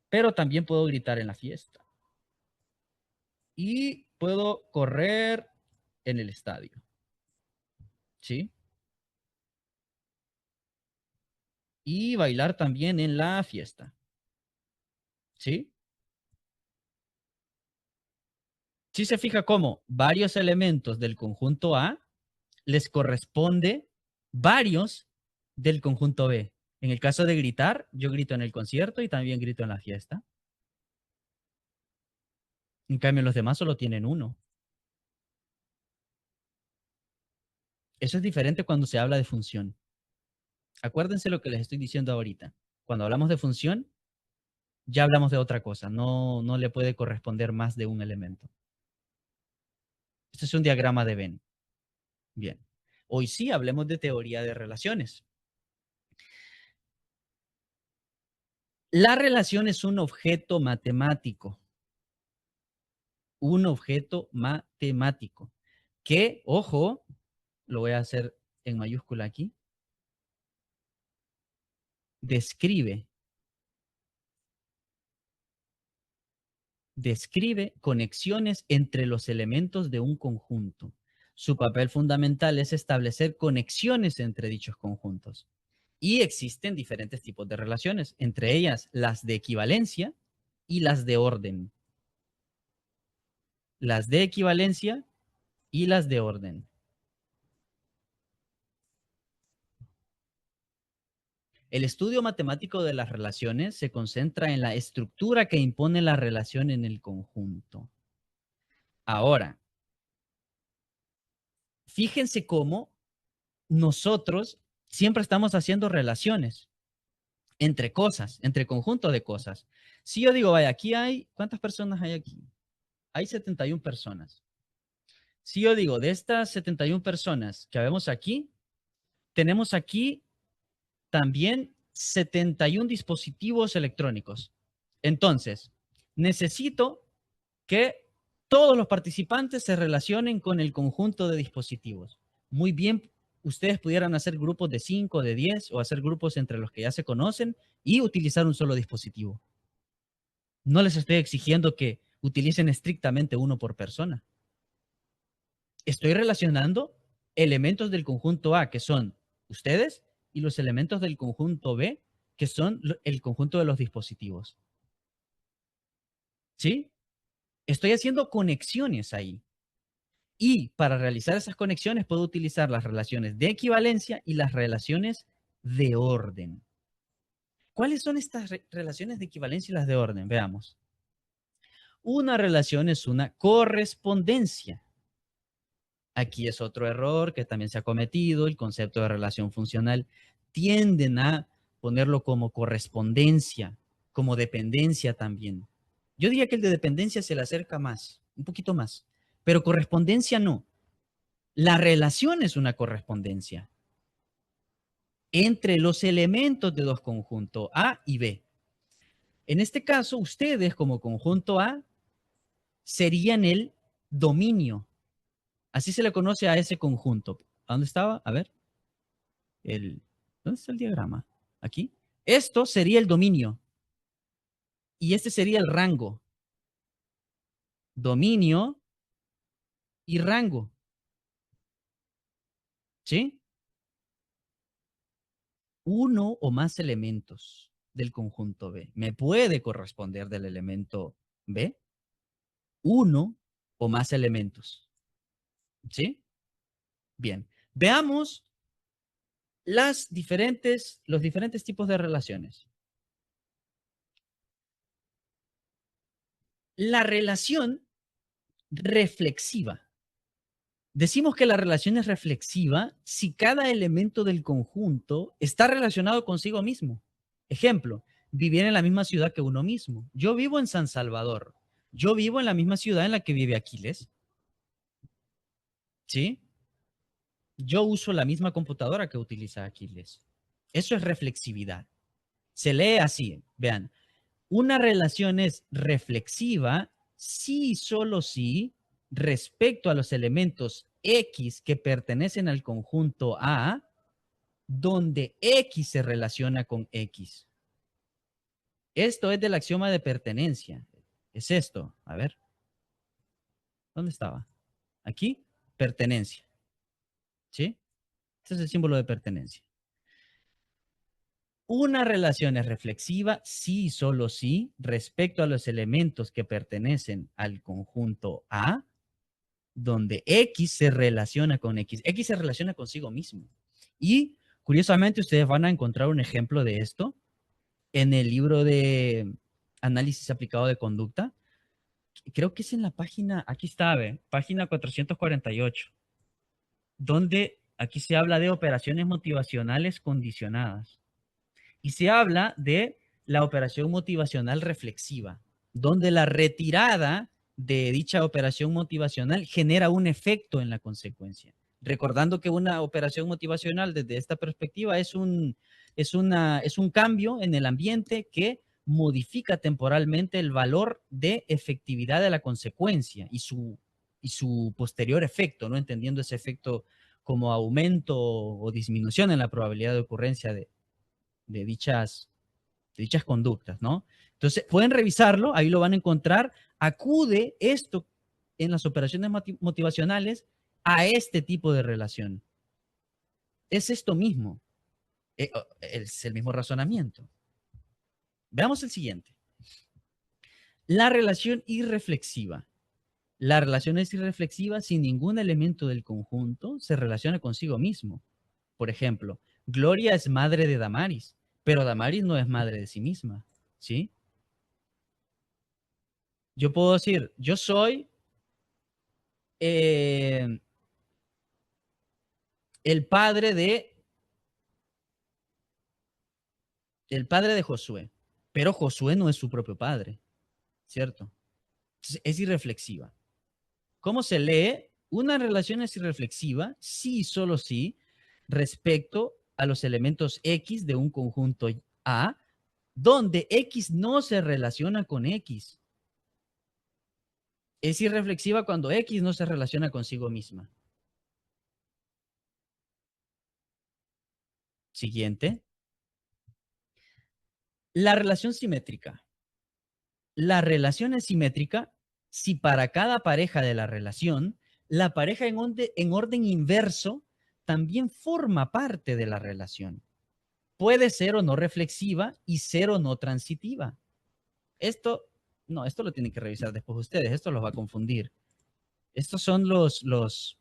pero también puedo gritar en la fiesta. Y puedo correr en el estadio, ¿sí? Y bailar también en la fiesta, ¿sí? Si se fija cómo varios elementos del conjunto A les corresponde varios del conjunto B. En el caso de gritar, yo grito en el concierto y también grito en la fiesta. En cambio, los demás solo tienen uno. Eso es diferente cuando se habla de función. Acuérdense lo que les estoy diciendo ahorita. Cuando hablamos de función, ya hablamos de otra cosa. No le puede corresponder más de un elemento. Este es un diagrama de Venn. Bien. Hoy sí hablemos de teoría de relaciones. La relación es un objeto matemático. Un objeto matemático. Que, ojo, lo voy a hacer en mayúscula aquí, describe conexiones entre los elementos de un conjunto. Su papel fundamental es establecer conexiones entre dichos conjuntos. Y existen diferentes tipos de relaciones, entre ellas las de equivalencia y las de orden. Las de equivalencia y las de orden. El estudio matemático de las relaciones se concentra en la estructura que impone la relación en el conjunto. Ahora, fíjense cómo nosotros siempre estamos haciendo relaciones entre cosas, entre conjuntos de cosas. Si yo digo, vaya, aquí hay, ¿cuántas personas hay aquí? Hay 71 personas. Si yo digo, de estas 71 personas que vemos aquí, tenemos aquí también 71 dispositivos electrónicos. Entonces, necesito que todos los participantes se relacionen con el conjunto de dispositivos. Muy bien, ustedes pudieran hacer grupos de 5, de 10 o hacer grupos entre los que ya se conocen y utilizar un solo dispositivo. No les estoy exigiendo que utilicen estrictamente uno por persona. Estoy relacionando elementos del conjunto A, que son ustedes, y los elementos del conjunto B, que son el conjunto de los dispositivos. ¿Sí? Estoy haciendo conexiones ahí. Y para realizar esas conexiones puedo utilizar las relaciones de equivalencia y las relaciones de orden. ¿Cuáles son estas relaciones de equivalencia y las de orden? Veamos. Una relación es una correspondencia. Aquí es otro error que también se ha cometido, el concepto de relación funcional. Tienden a ponerlo como correspondencia, como dependencia también. Yo diría que el de dependencia se le acerca más, un poquito más, pero correspondencia no. La relación es una correspondencia entre los elementos de dos conjuntos A y B. En este caso, ustedes como conjunto A serían el dominio. Así se le conoce a ese conjunto. ¿A dónde estaba? A ver. ¿Dónde está el diagrama? Aquí. Esto sería el dominio. Y este sería el rango. Dominio y rango. ¿Sí? Uno o más elementos del conjunto B. Me puede corresponder del elemento B uno o más elementos. ¿Sí? Bien. Veamos los diferentes tipos de relaciones. La relación reflexiva. Decimos que la relación es reflexiva si cada elemento del conjunto está relacionado consigo mismo. Ejemplo, vivir en la misma ciudad que uno mismo. Yo vivo en San Salvador. Yo vivo en la misma ciudad en la que vive Aquiles. ¿Sí? Yo uso la misma computadora que utiliza Aquiles. Eso es reflexividad. Se lee así, vean, una relación es reflexiva si y solo si respecto a los elementos X que pertenecen al conjunto A, donde X se relaciona con X. Esto es del axioma de pertenencia. Es esto. A ver. ¿Dónde estaba? Aquí, pertenencia. ¿Sí? Este es el símbolo de pertenencia. Una relación es reflexiva si y solo si respecto a los elementos que pertenecen al conjunto A, donde X se relaciona con X. X se relaciona consigo mismo. Y curiosamente ustedes van a encontrar un ejemplo de esto en el libro de análisis aplicado de conducta. Creo que es en la página, aquí está, página 448, donde aquí se habla de operaciones motivacionales condicionadas. Y se habla de la operación motivacional reflexiva, donde la retirada de dicha operación motivacional genera un efecto en la consecuencia. Recordando que una operación motivacional desde esta perspectiva es un cambio en el ambiente que modifica temporalmente el valor de efectividad de la consecuencia y su posterior efecto, ¿no? Entendiendo ese efecto como aumento o disminución en la probabilidad de ocurrencia de dichas conductas, ¿no? Entonces, pueden revisarlo, ahí lo van a encontrar. Acude esto en las operaciones motivacionales a este tipo de relación. Es esto mismo, es el mismo razonamiento. Veamos el siguiente. La relación irreflexiva. La relación es irreflexiva si ningún elemento del conjunto se relaciona consigo mismo. Por ejemplo, Gloria es madre de Damaris, pero Damaris no es madre de sí misma, ¿sí? Yo puedo decir, yo soy eh, el padre de Josué, pero Josué no es su propio padre, ¿cierto? Entonces, es irreflexiva. ¿Cómo se lee? Una relación es irreflexiva sí y solo sí respecto a los elementos X de un conjunto A, donde X no se relaciona con X. Es irreflexiva cuando X no se relaciona consigo misma. Siguiente. La relación simétrica. La relación es simétrica si para cada pareja de la relación, la pareja en orden inverso también forma parte de la relación. Puede ser o no reflexiva y ser o no transitiva. Esto, no, esto lo tienen que revisar después ustedes, esto los va a confundir. Estos son los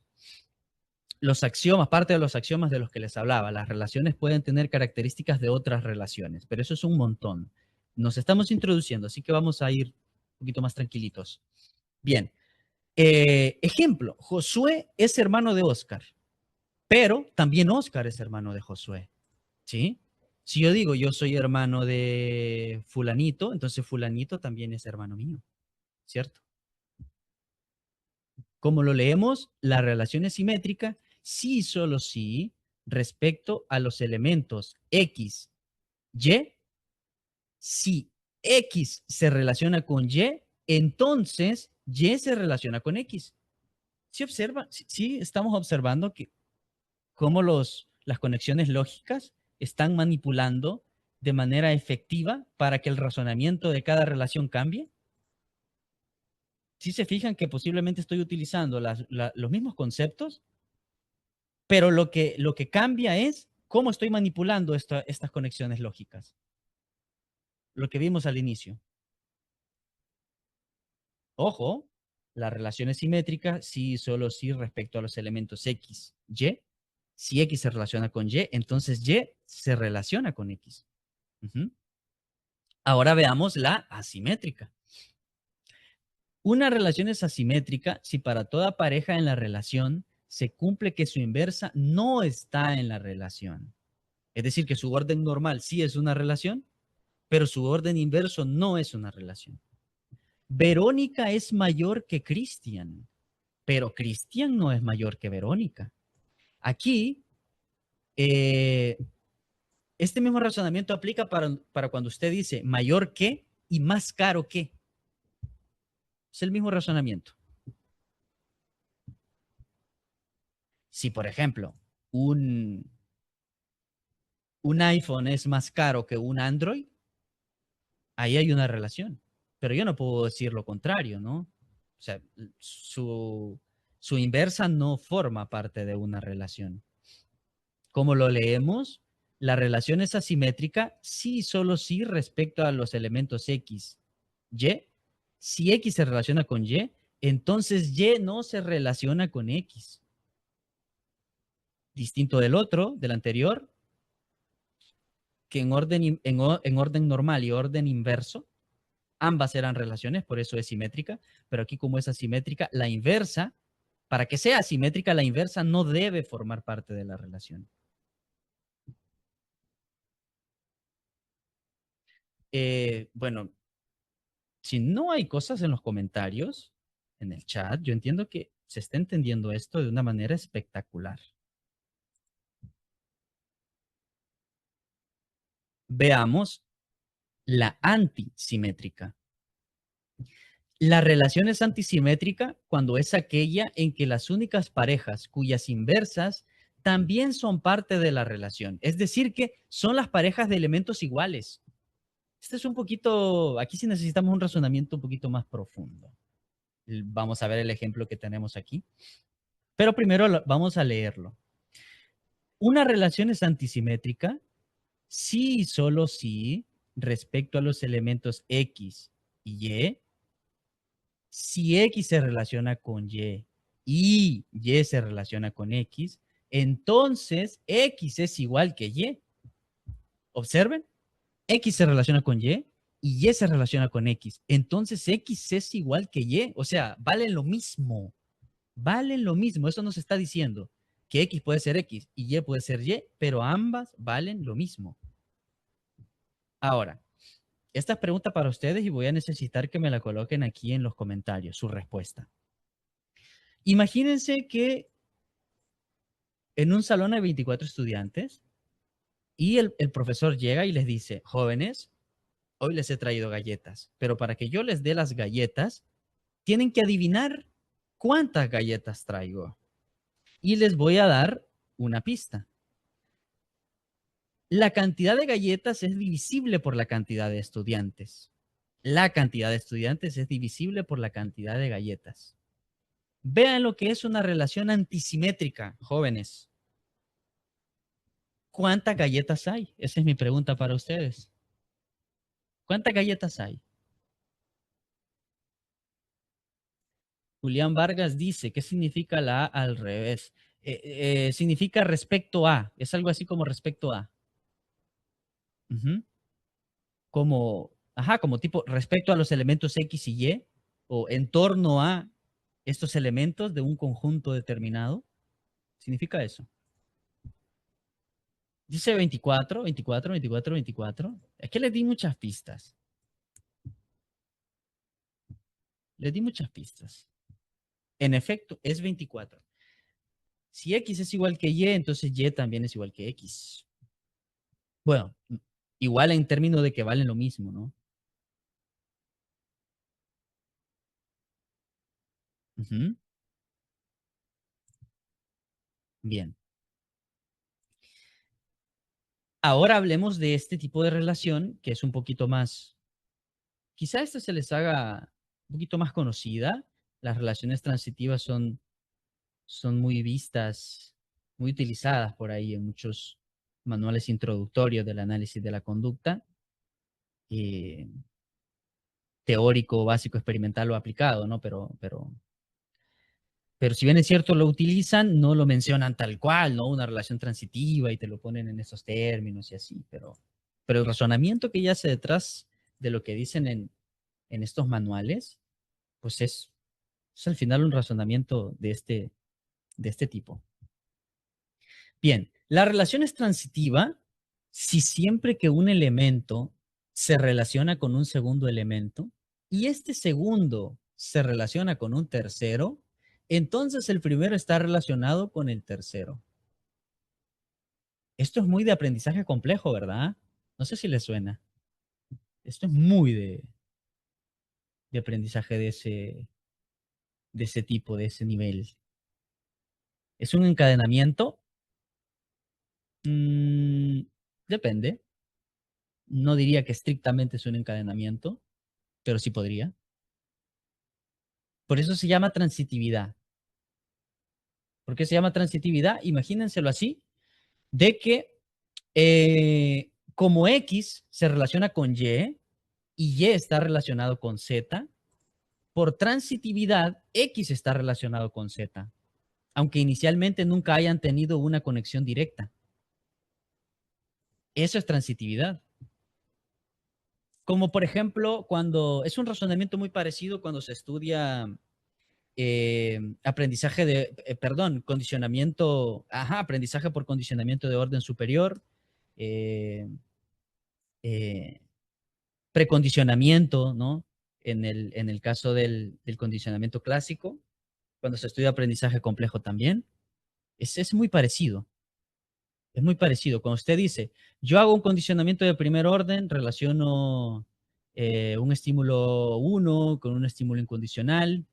axiomas, parte de los axiomas de los que les hablaba. Las relaciones pueden tener características de otras relaciones, pero eso es un montón. Nos estamos introduciendo, así que vamos a ir un poquito más tranquilitos. Bien, ejemplo, Josué es hermano de Oscar, pero también Oscar es hermano de Josué, ¿sí? Si yo digo yo soy hermano de fulanito, entonces fulanito también es hermano mío, ¿cierto? Como lo leemos, la relación es simétrica sí y solo sí respecto a los elementos X, Y. Si X se relaciona con Y, entonces Y se relaciona con X. Sí estamos observando que cómo las conexiones lógicas están manipulando de manera efectiva para que el razonamiento de cada relación cambie. Si se fijan que posiblemente estoy utilizando los mismos conceptos, pero lo que cambia es cómo estoy manipulando estas conexiones lógicas. Lo que vimos al inicio. Ojo, la relación es simétrica si solo si respecto a los elementos X, Y. Si X se relaciona con Y, entonces Y se relaciona con X. Ahora veamos la asimétrica. Una relación es asimétrica si para toda pareja en la relación se cumple que su inversa no está en la relación. Es decir, que su orden normal sí es una relación, pero su orden inverso no es una relación. Verónica es mayor que Cristian, pero Cristian no es mayor que Verónica. Aquí, este mismo razonamiento aplica para cuando usted dice mayor que y más caro que. Es el mismo razonamiento. Si, por ejemplo, un, un iPhone es más caro que un Android, ahí hay una relación. Pero yo no puedo decir lo contrario, ¿no? O sea, su inversa no forma parte de una relación. Como lo leemos, la relación es asimétrica sí, solo sí respecto a los elementos X, Y. Si X se relaciona con Y, entonces Y no se relaciona con X. Distinto del otro, del anterior, que en orden normal y orden inverso, ambas eran relaciones, por eso es simétrica, pero aquí como es asimétrica, la inversa, para que sea asimétrica, la inversa no debe formar parte de la relación. Bueno, si no hay cosas en los comentarios, en el chat, yo entiendo que se está entendiendo esto de una manera espectacular. Veamos la antisimétrica. La relación es antisimétrica cuando es aquella en que las únicas parejas cuyas inversas también son parte de la relación. Es decir, que son las parejas de elementos iguales. Este es un poquito, aquí sí necesitamos un razonamiento un poquito más profundo. Vamos a ver el ejemplo que tenemos aquí. Pero primero vamos a leerlo. Una relación es antisimétrica si y solo si respecto a los elementos X y Y, si X se relaciona con y Y se relaciona con X, entonces X es igual que Y. Observen, X se relaciona con y Y se relaciona con X. Entonces X es igual que Y. O sea, valen lo mismo. Valen lo mismo. Eso nos está diciendo que X puede ser X y Y puede ser Y, pero ambas valen lo mismo. Ahora, esta es pregunta para ustedes y voy a necesitar que me la coloquen aquí en los comentarios, su respuesta. Imagínense que en un salón hay 24 estudiantes y el profesor llega y les dice, jóvenes, hoy les he traído galletas, pero para que yo les dé las galletas, tienen que adivinar cuántas galletas traigo. Y les voy a dar una pista. La cantidad de galletas es divisible por la cantidad de estudiantes. La cantidad de estudiantes es divisible por la cantidad de galletas. Vean lo que es una relación antisimétrica, jóvenes. ¿Cuántas galletas hay? Esa es mi pregunta para ustedes. ¿Cuántas galletas hay? Julián Vargas dice, ¿qué significa la A al revés? Significa respecto a, es algo así como respecto a. Ujú. Como, ajá, como tipo respecto a los elementos X y Y, o en torno a estos elementos de un conjunto determinado. Significa eso. Dice 24, 24, 24, 24. Es que les di muchas pistas. Les di muchas pistas. En efecto, es 24. Si X es igual que Y, entonces Y también es igual que X. Bueno, igual en términos de que valen lo mismo, ¿no? Ujú. Bien. Ahora hablemos de este tipo de relación que es un poquito más, quizá esta se les haga un poquito más conocida. Las relaciones transitivas son muy vistas, muy utilizadas por ahí en muchos manuales introductorios del análisis de la conducta, eh, teórico, básico, experimental o aplicado, ¿no? Pero si bien es cierto, lo utilizan, no lo mencionan tal cual, ¿no? Una relación transitiva y te lo ponen en esos términos y así, pero el razonamiento que yace detrás de lo que dicen en estos manuales, pues es al final un razonamiento de este tipo. Bien, la relación es transitiva si siempre que un elemento se relaciona con un segundo elemento y este segundo se relaciona con un tercero, entonces el primero está relacionado con el tercero. Esto es muy de aprendizaje complejo, ¿verdad? No sé si les suena. Esto es muy de aprendizaje de ese tipo, de ese nivel. ¿Es un encadenamiento? Mm, depende. No diría que estrictamente es un encadenamiento, pero sí podría. Por eso se llama transitividad. ¿Por qué se llama transitividad? Imagínenselo así, de que como X se relaciona con y Y está relacionado con Z, por transitividad X está relacionado con Z, aunque inicialmente nunca hayan tenido una conexión directa. Eso es transitividad. Como por ejemplo, cuando es un razonamiento muy parecido cuando se estudia aprendizaje perdón, condicionamiento, aprendizaje por condicionamiento de orden superior, eh, eh, precondicionamiento, ¿no? En el caso del condicionamiento clásico, cuando se estudia aprendizaje complejo también, es muy parecido. Es muy parecido. Cuando usted dice, yo hago un condicionamiento de primer orden, relaciono un estímulo 1 con un estímulo incondicional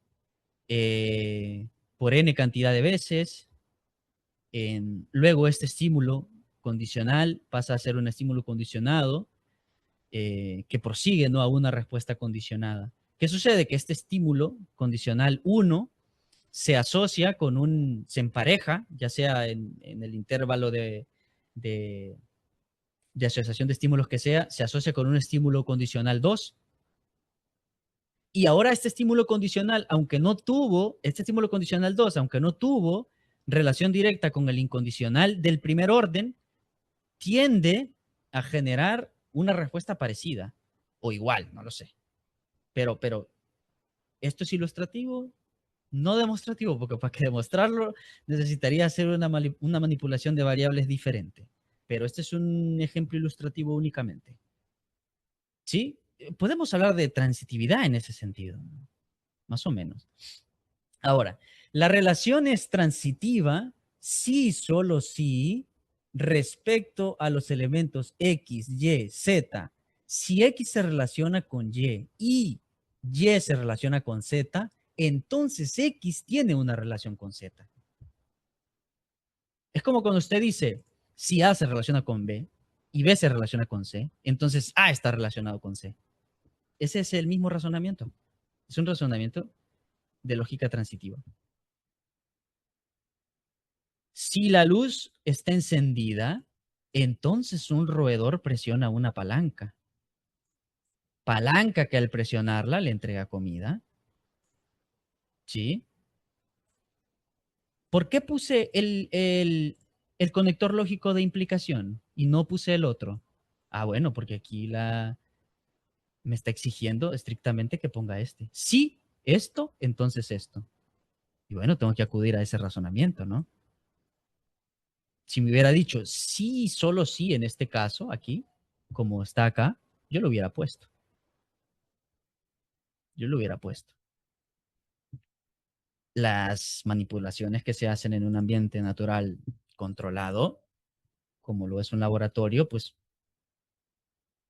por n cantidad de veces. Luego este estímulo condicional pasa a ser un estímulo condicionado que prosigue, ¿no?, a una respuesta condicionada. ¿Qué sucede? Que este estímulo condicional 1 se asocia se empareja, ya sea en el intervalo de, de asociación de estímulos que sea, se asocia con un estímulo condicional 2. Y ahora este estímulo condicional, este estímulo condicional 2, aunque no tuvo relación directa con el incondicional del primer orden, tiende a generar una respuesta parecida o igual, no lo sé. Pero esto es ilustrativo, no demostrativo, porque para que demostrarlo necesitaría hacer una manipulación de variables diferente. Pero este es un ejemplo ilustrativo únicamente. ¿Sí? Podemos hablar de transitividad en ese sentido, más o menos. Ahora, la relación es transitiva si, solo si, respecto a los elementos X, Y, Z. Si X se relaciona con y se relaciona con Z, entonces X tiene una relación con Z. Es como cuando usted dice, si A se relaciona con B y B se relaciona con C, entonces A está relacionado con C. Ese es el mismo razonamiento. Es un razonamiento de lógica transitiva. Si la luz está encendida, entonces un roedor presiona una palanca. Palanca que al presionarla le entrega comida. ¿Sí? ¿Por qué puse el conector lógico de implicación y no puse el otro? Ah, bueno, porque aquí me está exigiendo estrictamente que ponga este. Si esto, entonces esto. Y bueno, tengo que acudir a ese razonamiento, ¿no? Si me hubiera dicho sí, solo sí en este caso, aquí, como está acá, yo lo hubiera puesto. Yo lo hubiera puesto. Las manipulaciones que se hacen en un ambiente natural controlado, como lo es un laboratorio, pues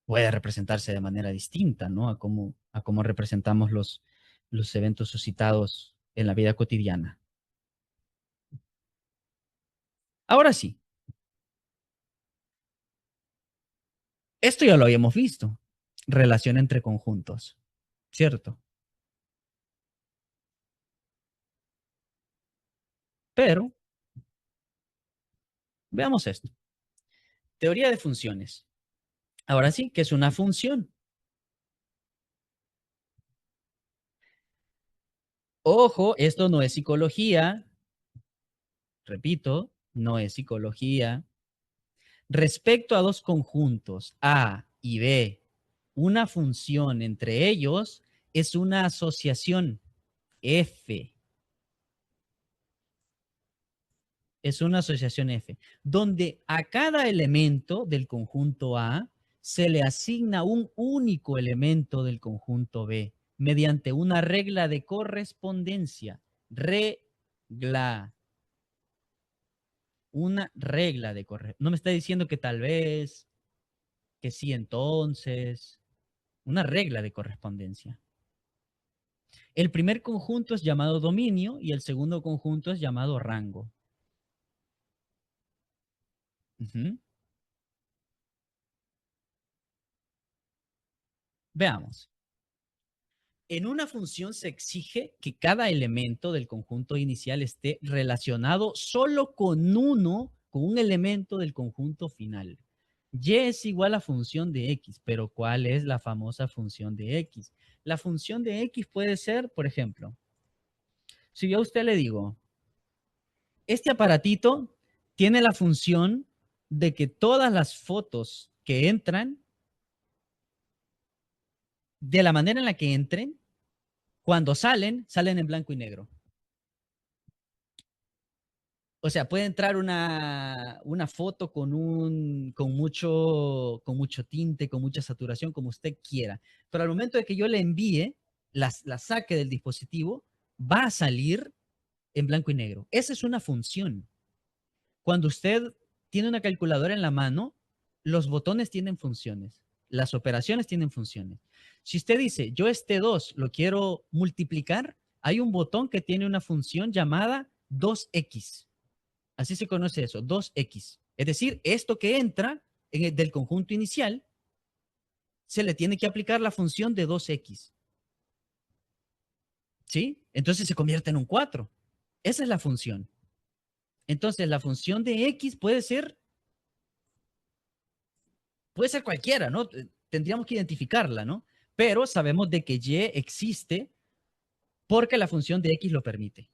puede representarse de manera distinta, ¿no? A cómo representamos los eventos suscitados en la vida cotidiana. Ahora sí, esto ya lo habíamos visto. Relación entre conjuntos, ¿cierto? Pero veamos esto. Teoría de funciones. Ahora sí, ¿qué es una función? Ojo, esto no es psicología. Repito, no es psicología. Respecto a dos conjuntos, A y B, una función entre ellos es una asociación F. Es una asociación F, donde a cada elemento del conjunto A se le asigna un único elemento del conjunto B mediante una regla de correspondencia. Regla. Una regla de correspondencia. No me está diciendo que tal vez, que sí entonces. Una regla de correspondencia. El primer conjunto es llamado dominio y el segundo conjunto es llamado rango. Ujú. Veamos. En una función se exige que cada elemento del conjunto inicial esté relacionado solo con un elemento del conjunto final. Y es igual a función de x, pero ¿cuál es la famosa función de x? La función de x puede ser, por ejemplo, si yo a usted le digo, este aparatito tiene la función de que todas las fotos que entran, de la manera en la que entren, cuando salen, salen en blanco y negro. O sea, puede entrar una foto con mucho tinte, con mucha saturación, como usted quiera. Pero al momento de que yo le envíe, la saque del dispositivo, va a salir en blanco y negro. Esa es una función. Cuando usted tiene una calculadora en la mano, los botones tienen funciones, las operaciones tienen funciones. Si usted dice, yo este 2 lo quiero multiplicar, hay un botón que tiene una función llamada 2x. Así se conoce eso, 2x. Es decir, esto que entra del conjunto inicial, se le tiene que aplicar la función de 2x. ¿Sí? Entonces se convierte en un 4. Esa es la función. Entonces la función de x puede ser cualquiera, ¿no? Tendríamos que identificarla, ¿no? Pero sabemos de que y existe porque la función de x lo permite.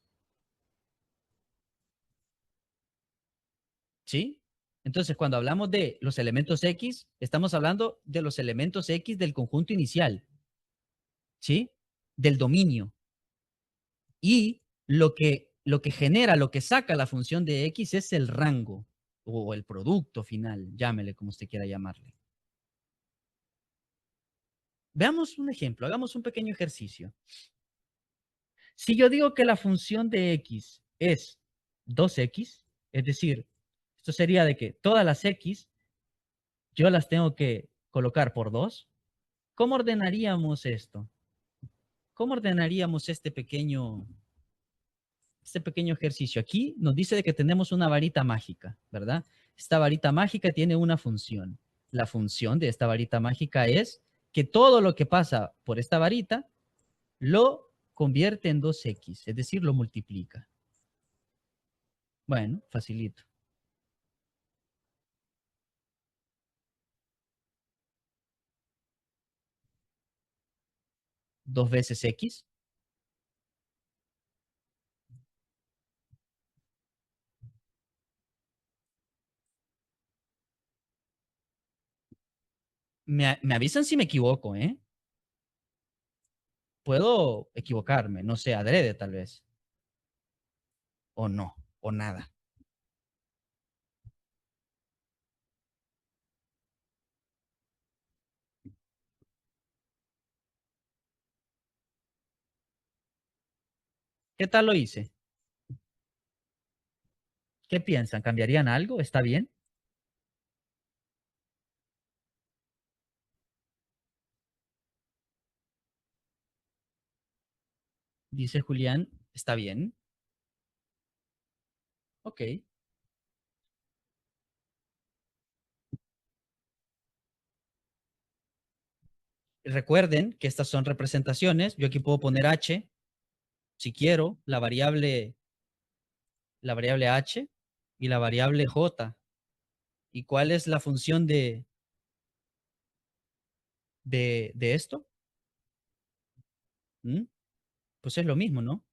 ¿Sí? Entonces, cuando hablamos de los elementos x, estamos hablando de los elementos x del conjunto inicial, ¿sí? Del dominio. Y lo que genera, lo que saca la función de x es el rango o el producto final, llámele como usted quiera llamarle. Veamos un ejemplo, hagamos un pequeño ejercicio. Si yo digo que la función de x es 2x, es decir, esto sería de que todas las x yo las tengo que colocar por 2, ¿cómo ordenaríamos esto? ¿Cómo ordenaríamos este pequeño ejercicio? Aquí nos dice de que tenemos una varita mágica, ¿verdad? Esta varita mágica tiene una función. La función de esta varita mágica es que todo lo que pasa por esta varita lo convierte en 2x, es decir, lo multiplica. Bueno, facilito. 2 veces x. Me avisan si me equivoco, ¿eh? Puedo equivocarme, no sé, adrede tal vez. O no, o nada. ¿Qué tal lo hice? ¿Qué piensan? ¿Cambiarían algo? ¿Está bien? Dice Julián, ¿está bien? Ok. Recuerden que estas son representaciones. Yo aquí puedo poner h, si quiero, la variable h y la variable j. ¿Y cuál es la función de esto? ¿Mm? Pues es lo mismo, ¿no?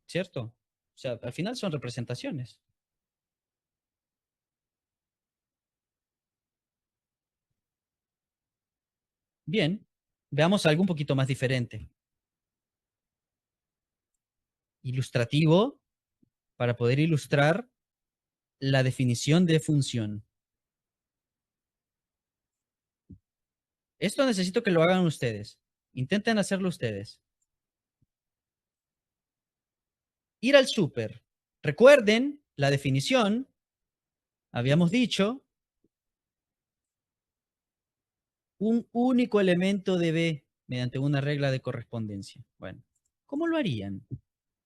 ¿Cierto? O sea, al final son representaciones. Bien, veamos algo un poquito más diferente. Ilustrativo, para poder ilustrar la definición de función. Esto necesito que lo hagan ustedes. Intenten hacerlo ustedes. Ir al súper. Recuerden la definición. Habíamos dicho un único elemento de B mediante una regla de correspondencia. Bueno, ¿cómo lo harían?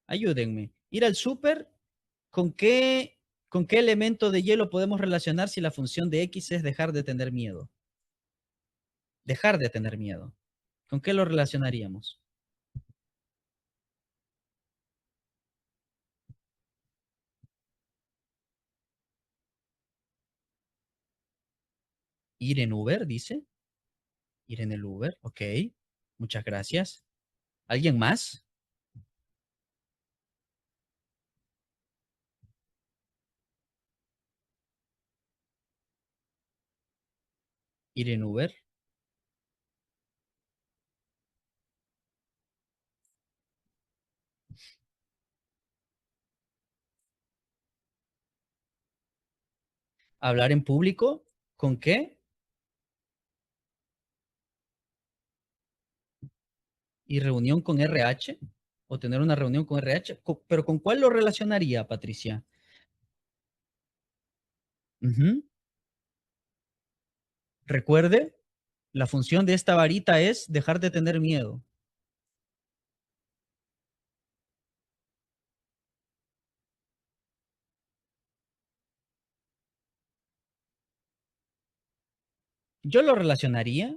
Ayúdenme. Ir al súper ¿Con qué, ¿Con qué elemento de hielo podemos relacionar si la función de X es dejar de tener miedo? Dejar de tener miedo. ¿Con qué lo relacionaríamos? Ir en Uber, dice. Ir en el Uber, ok. Muchas gracias. ¿Alguien más? Ir en Uber. Hablar en público. ¿Con qué? Y reunión con RH. O tener una reunión con RH. ¿Pero con cuál lo relacionaría, Patricia? Ujú. Recuerde, la función de esta varita es dejar de tener miedo. Yo lo relacionaría,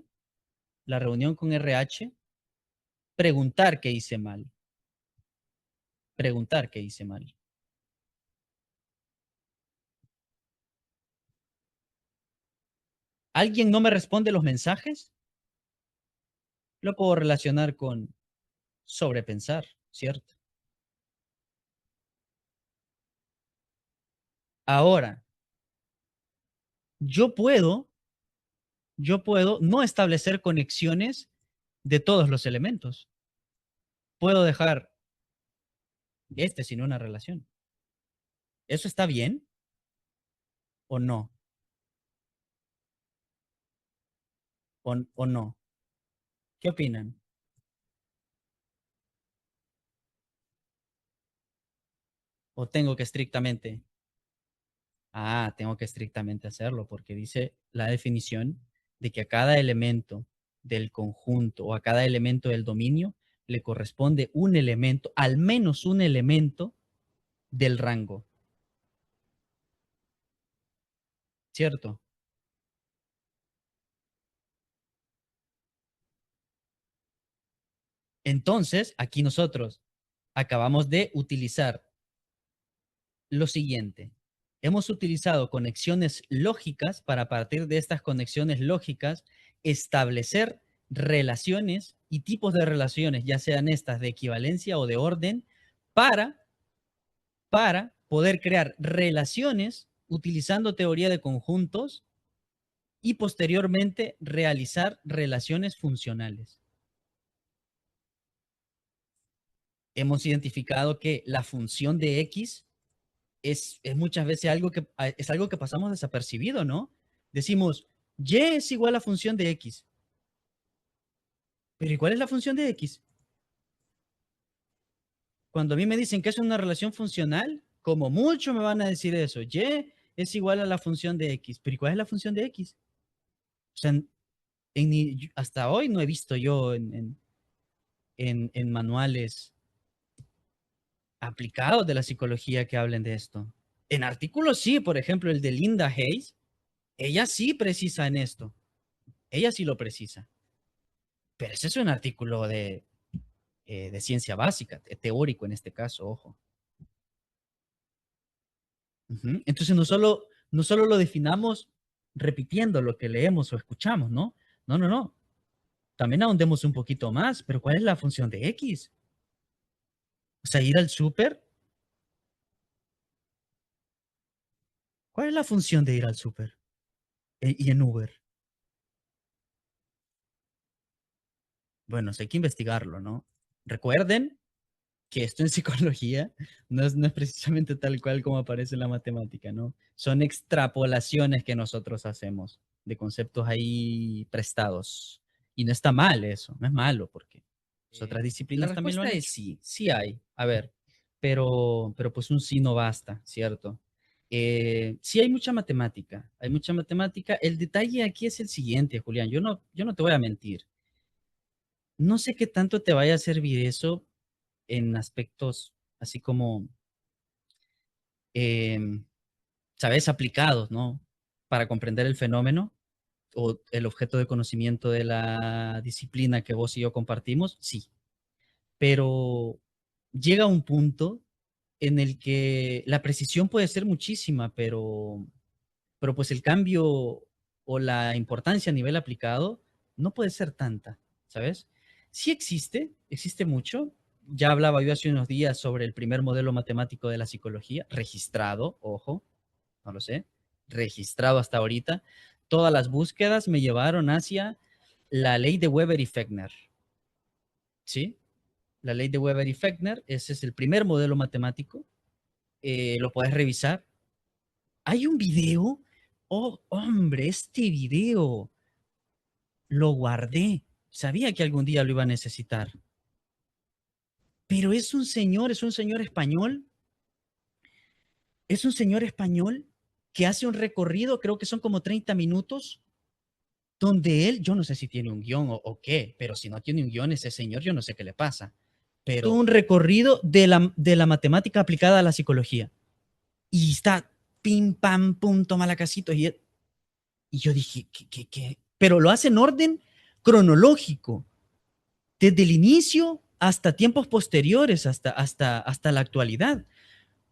la reunión con RH, preguntar qué hice mal. Preguntar qué hice mal. ¿Alguien no me responde los mensajes? Lo puedo relacionar con sobrepensar, ¿cierto? Ahora, yo puedo, yo puedo no establecer conexiones de todos los elementos. Puedo dejar este sin una relación. ¿Eso está bien o no? ¿O no? ¿Qué opinan? ¿O tengo que estrictamente? Tengo que estrictamente hacerlo porque dice la definición de que a cada elemento del conjunto o a cada elemento del dominio le corresponde un elemento, al menos un elemento del rango, ¿cierto? Entonces, aquí nosotros acabamos de utilizar lo siguiente. Hemos utilizado conexiones lógicas para a partir de estas conexiones lógicas establecer relaciones y tipos de relaciones, ya sean estas de equivalencia o de orden, para, para poder crear relaciones utilizando teoría de conjuntos y posteriormente realizar relaciones funcionales. Hemos identificado que la función de X es muchas veces es algo que pasamos desapercibido, ¿no? Decimos, Y es igual a función de X. Pero ¿y cuál es la función de X? Cuando a mí me dicen que es una relación funcional, como mucho me van a decir eso. Y es igual a la función de X. Pero ¿y cuál es la función de X? O sea, hasta hoy no he visto yo en manuales aplicados de la psicología que hablen de esto. En artículos sí, por ejemplo, el de Linda Hayes, ella sí precisa en esto. Ella sí lo precisa. Pero ese es un artículo de ciencia básica, teórico en este caso, ojo. Entonces no solo lo definamos repitiendo lo que leemos o escuchamos, ¿no? No, no, no. También ahondemos un poquito más, pero ¿cuál es la función de X? O sea, ir al súper. ¿Cuál es la función de ir al súper? Y en Uber. Bueno, hay que investigarlo, ¿no? Recuerden que esto en psicología no es precisamente tal cual como aparece en la matemática, ¿no? Son extrapolaciones que nosotros hacemos de conceptos ahí prestados. Y no está mal eso, no es malo porque pues, otras La disciplinas también lo respuesta han es hecho. sí. Sí hay, a ver, pero pues un sí no basta, ¿cierto? Sí hay mucha matemática. El detalle aquí es el siguiente, Julián, yo no te voy a mentir. No sé qué tanto te vaya a servir eso en aspectos así como ¿sabes? Aplicados, ¿no? Para comprender el fenómeno o el objeto de conocimiento de la disciplina que vos y yo compartimos, sí. Pero llega un punto en el que la precisión puede ser muchísima, pero pues el cambio o la importancia a nivel aplicado no puede ser tanta, ¿sabes? Sí existe mucho. Ya hablaba yo hace unos días sobre el primer modelo matemático de la psicología, registrado, ojo, no lo sé, registrado hasta ahorita. Todas las búsquedas me llevaron hacia la ley de Weber y Fechner, ¿sí? La ley de Weber y Fechner, ese es el primer modelo matemático, lo puedes revisar. Hay un video, oh hombre, este video lo guardé, sabía que algún día lo iba a necesitar, pero es un señor español, es un señor español que hace un recorrido, creo que son como 30 minutos, donde él, yo no sé si tiene un guión o qué, pero si no tiene un guión ese señor, yo no sé qué le pasa, pero un recorrido de la matemática aplicada a la psicología. Y está pim, pam, pum, toma la casito. Y yo dije, ¿qué? Pero lo hace en orden cronológico, desde el inicio hasta tiempos posteriores, hasta la actualidad.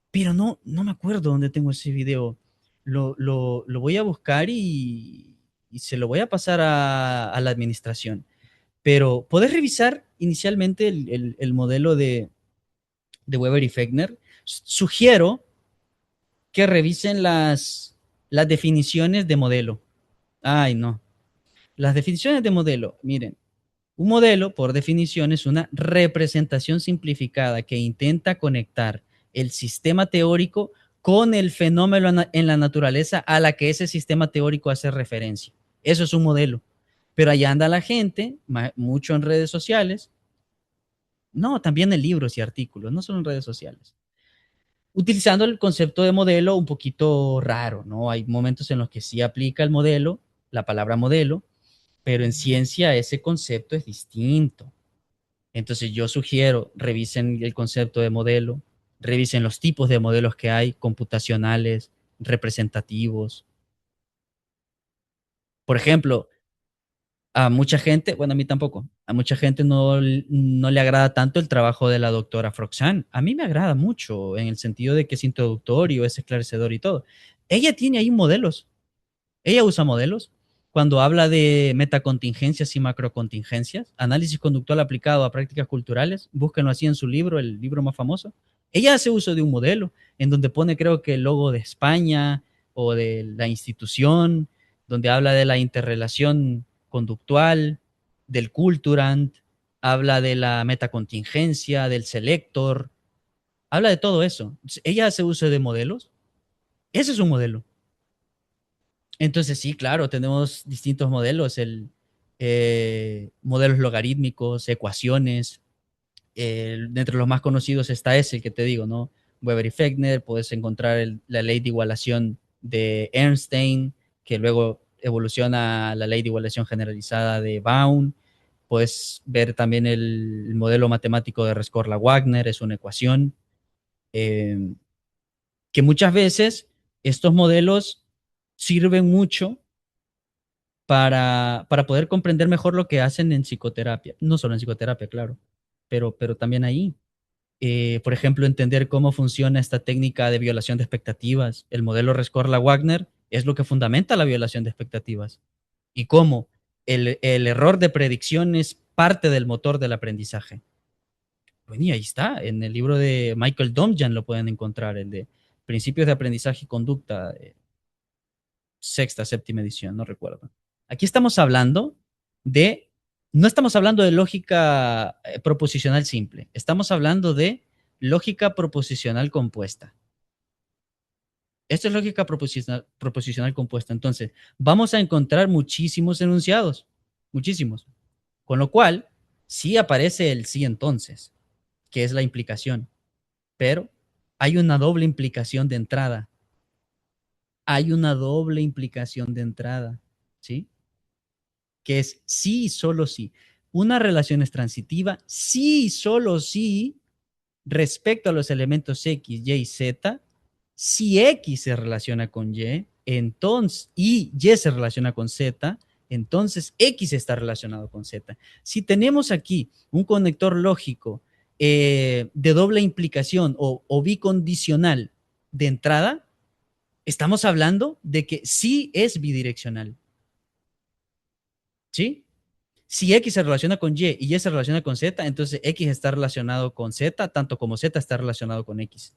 Pero no me acuerdo dónde tengo ese video. Lo voy a buscar y se lo voy a pasar a la administración. Pero podés revisar inicialmente el modelo de Weber y Fechner. Sugiero que revisen las definiciones de modelo. Ay, no. Las definiciones de modelo, miren, un modelo, por definición, es una representación simplificada que intenta conectar el sistema teórico con el fenómeno en la naturaleza a la que ese sistema teórico hace referencia. Eso es un modelo. Pero allá anda la gente, mucho en redes sociales, no, también en libros y artículos, no solo en redes sociales, utilizando el concepto de modelo un poquito raro, ¿no? Hay momentos en los que sí aplica el modelo, la palabra modelo, pero en ciencia ese concepto es distinto. Entonces yo sugiero, revisen el concepto de modelo, revisen los tipos de modelos que hay, computacionales, representativos. Por ejemplo, a mucha gente, bueno, a mí tampoco, a mucha gente no le agrada tanto el trabajo de la doctora Froxan. A mí me agrada mucho en el sentido de que es introductorio, es esclarecedor y todo. Ella tiene ahí modelos. Ella usa modelos cuando habla de metacontingencias y macrocontingencias, análisis conductual aplicado a prácticas culturales, búsquenlo así en su libro, el libro más famoso. Ella hace uso de un modelo en donde pone, creo que el logo de España o de la institución, donde habla de la interrelación conductual, del culturant, habla de la metacontingencia, del selector, habla de todo eso. Ella hace uso de modelos. Ese es un modelo. Entonces, sí, claro, tenemos distintos modelos, modelos logarítmicos, ecuaciones. Entre los más conocidos está ese, el que te digo, ¿no? Weber y Fechner, puedes encontrar la ley de igualación de Einstein, que luego evoluciona a la ley de igualación generalizada de Baum. Puedes ver también el modelo matemático de Rescorla-Wagner, es una ecuación, eh, que muchas veces estos modelos sirven mucho para poder comprender mejor lo que hacen en psicoterapia. No solo en psicoterapia, claro, pero también ahí. Por ejemplo, entender cómo funciona esta técnica de violación de expectativas. El modelo Rescorla-Wagner es lo que fundamenta la violación de expectativas. Y cómo el error de predicción es parte del motor del aprendizaje. Bueno, y ahí está, en el libro de Michael Domjan lo pueden encontrar, el de Principios de Aprendizaje y Conducta, sexta, séptima edición, no recuerdo. Aquí estamos hablando de, no estamos hablando de lógica proposicional simple, estamos hablando de lógica proposicional compuesta. Esto es lógica proposicional compuesta. Entonces, vamos a encontrar muchísimos enunciados, muchísimos. Con lo cual, sí aparece el sí entonces, que es la implicación, pero hay una doble implicación de entrada. Hay una doble implicación de entrada, ¿sí? Que es sí y solo sí. Una relación es transitiva sí y solo sí respecto a los elementos X, Y, Z, Si X se relaciona con Y, entonces, y Y se relaciona con Z, entonces X está relacionado con Z. Si tenemos aquí un conector lógico de doble implicación o bicondicional de entrada, estamos hablando de que sí es bidireccional. ¿Sí? Si X se relaciona con Y se relaciona con Z, entonces X está relacionado con Z, tanto como Z está relacionado con X.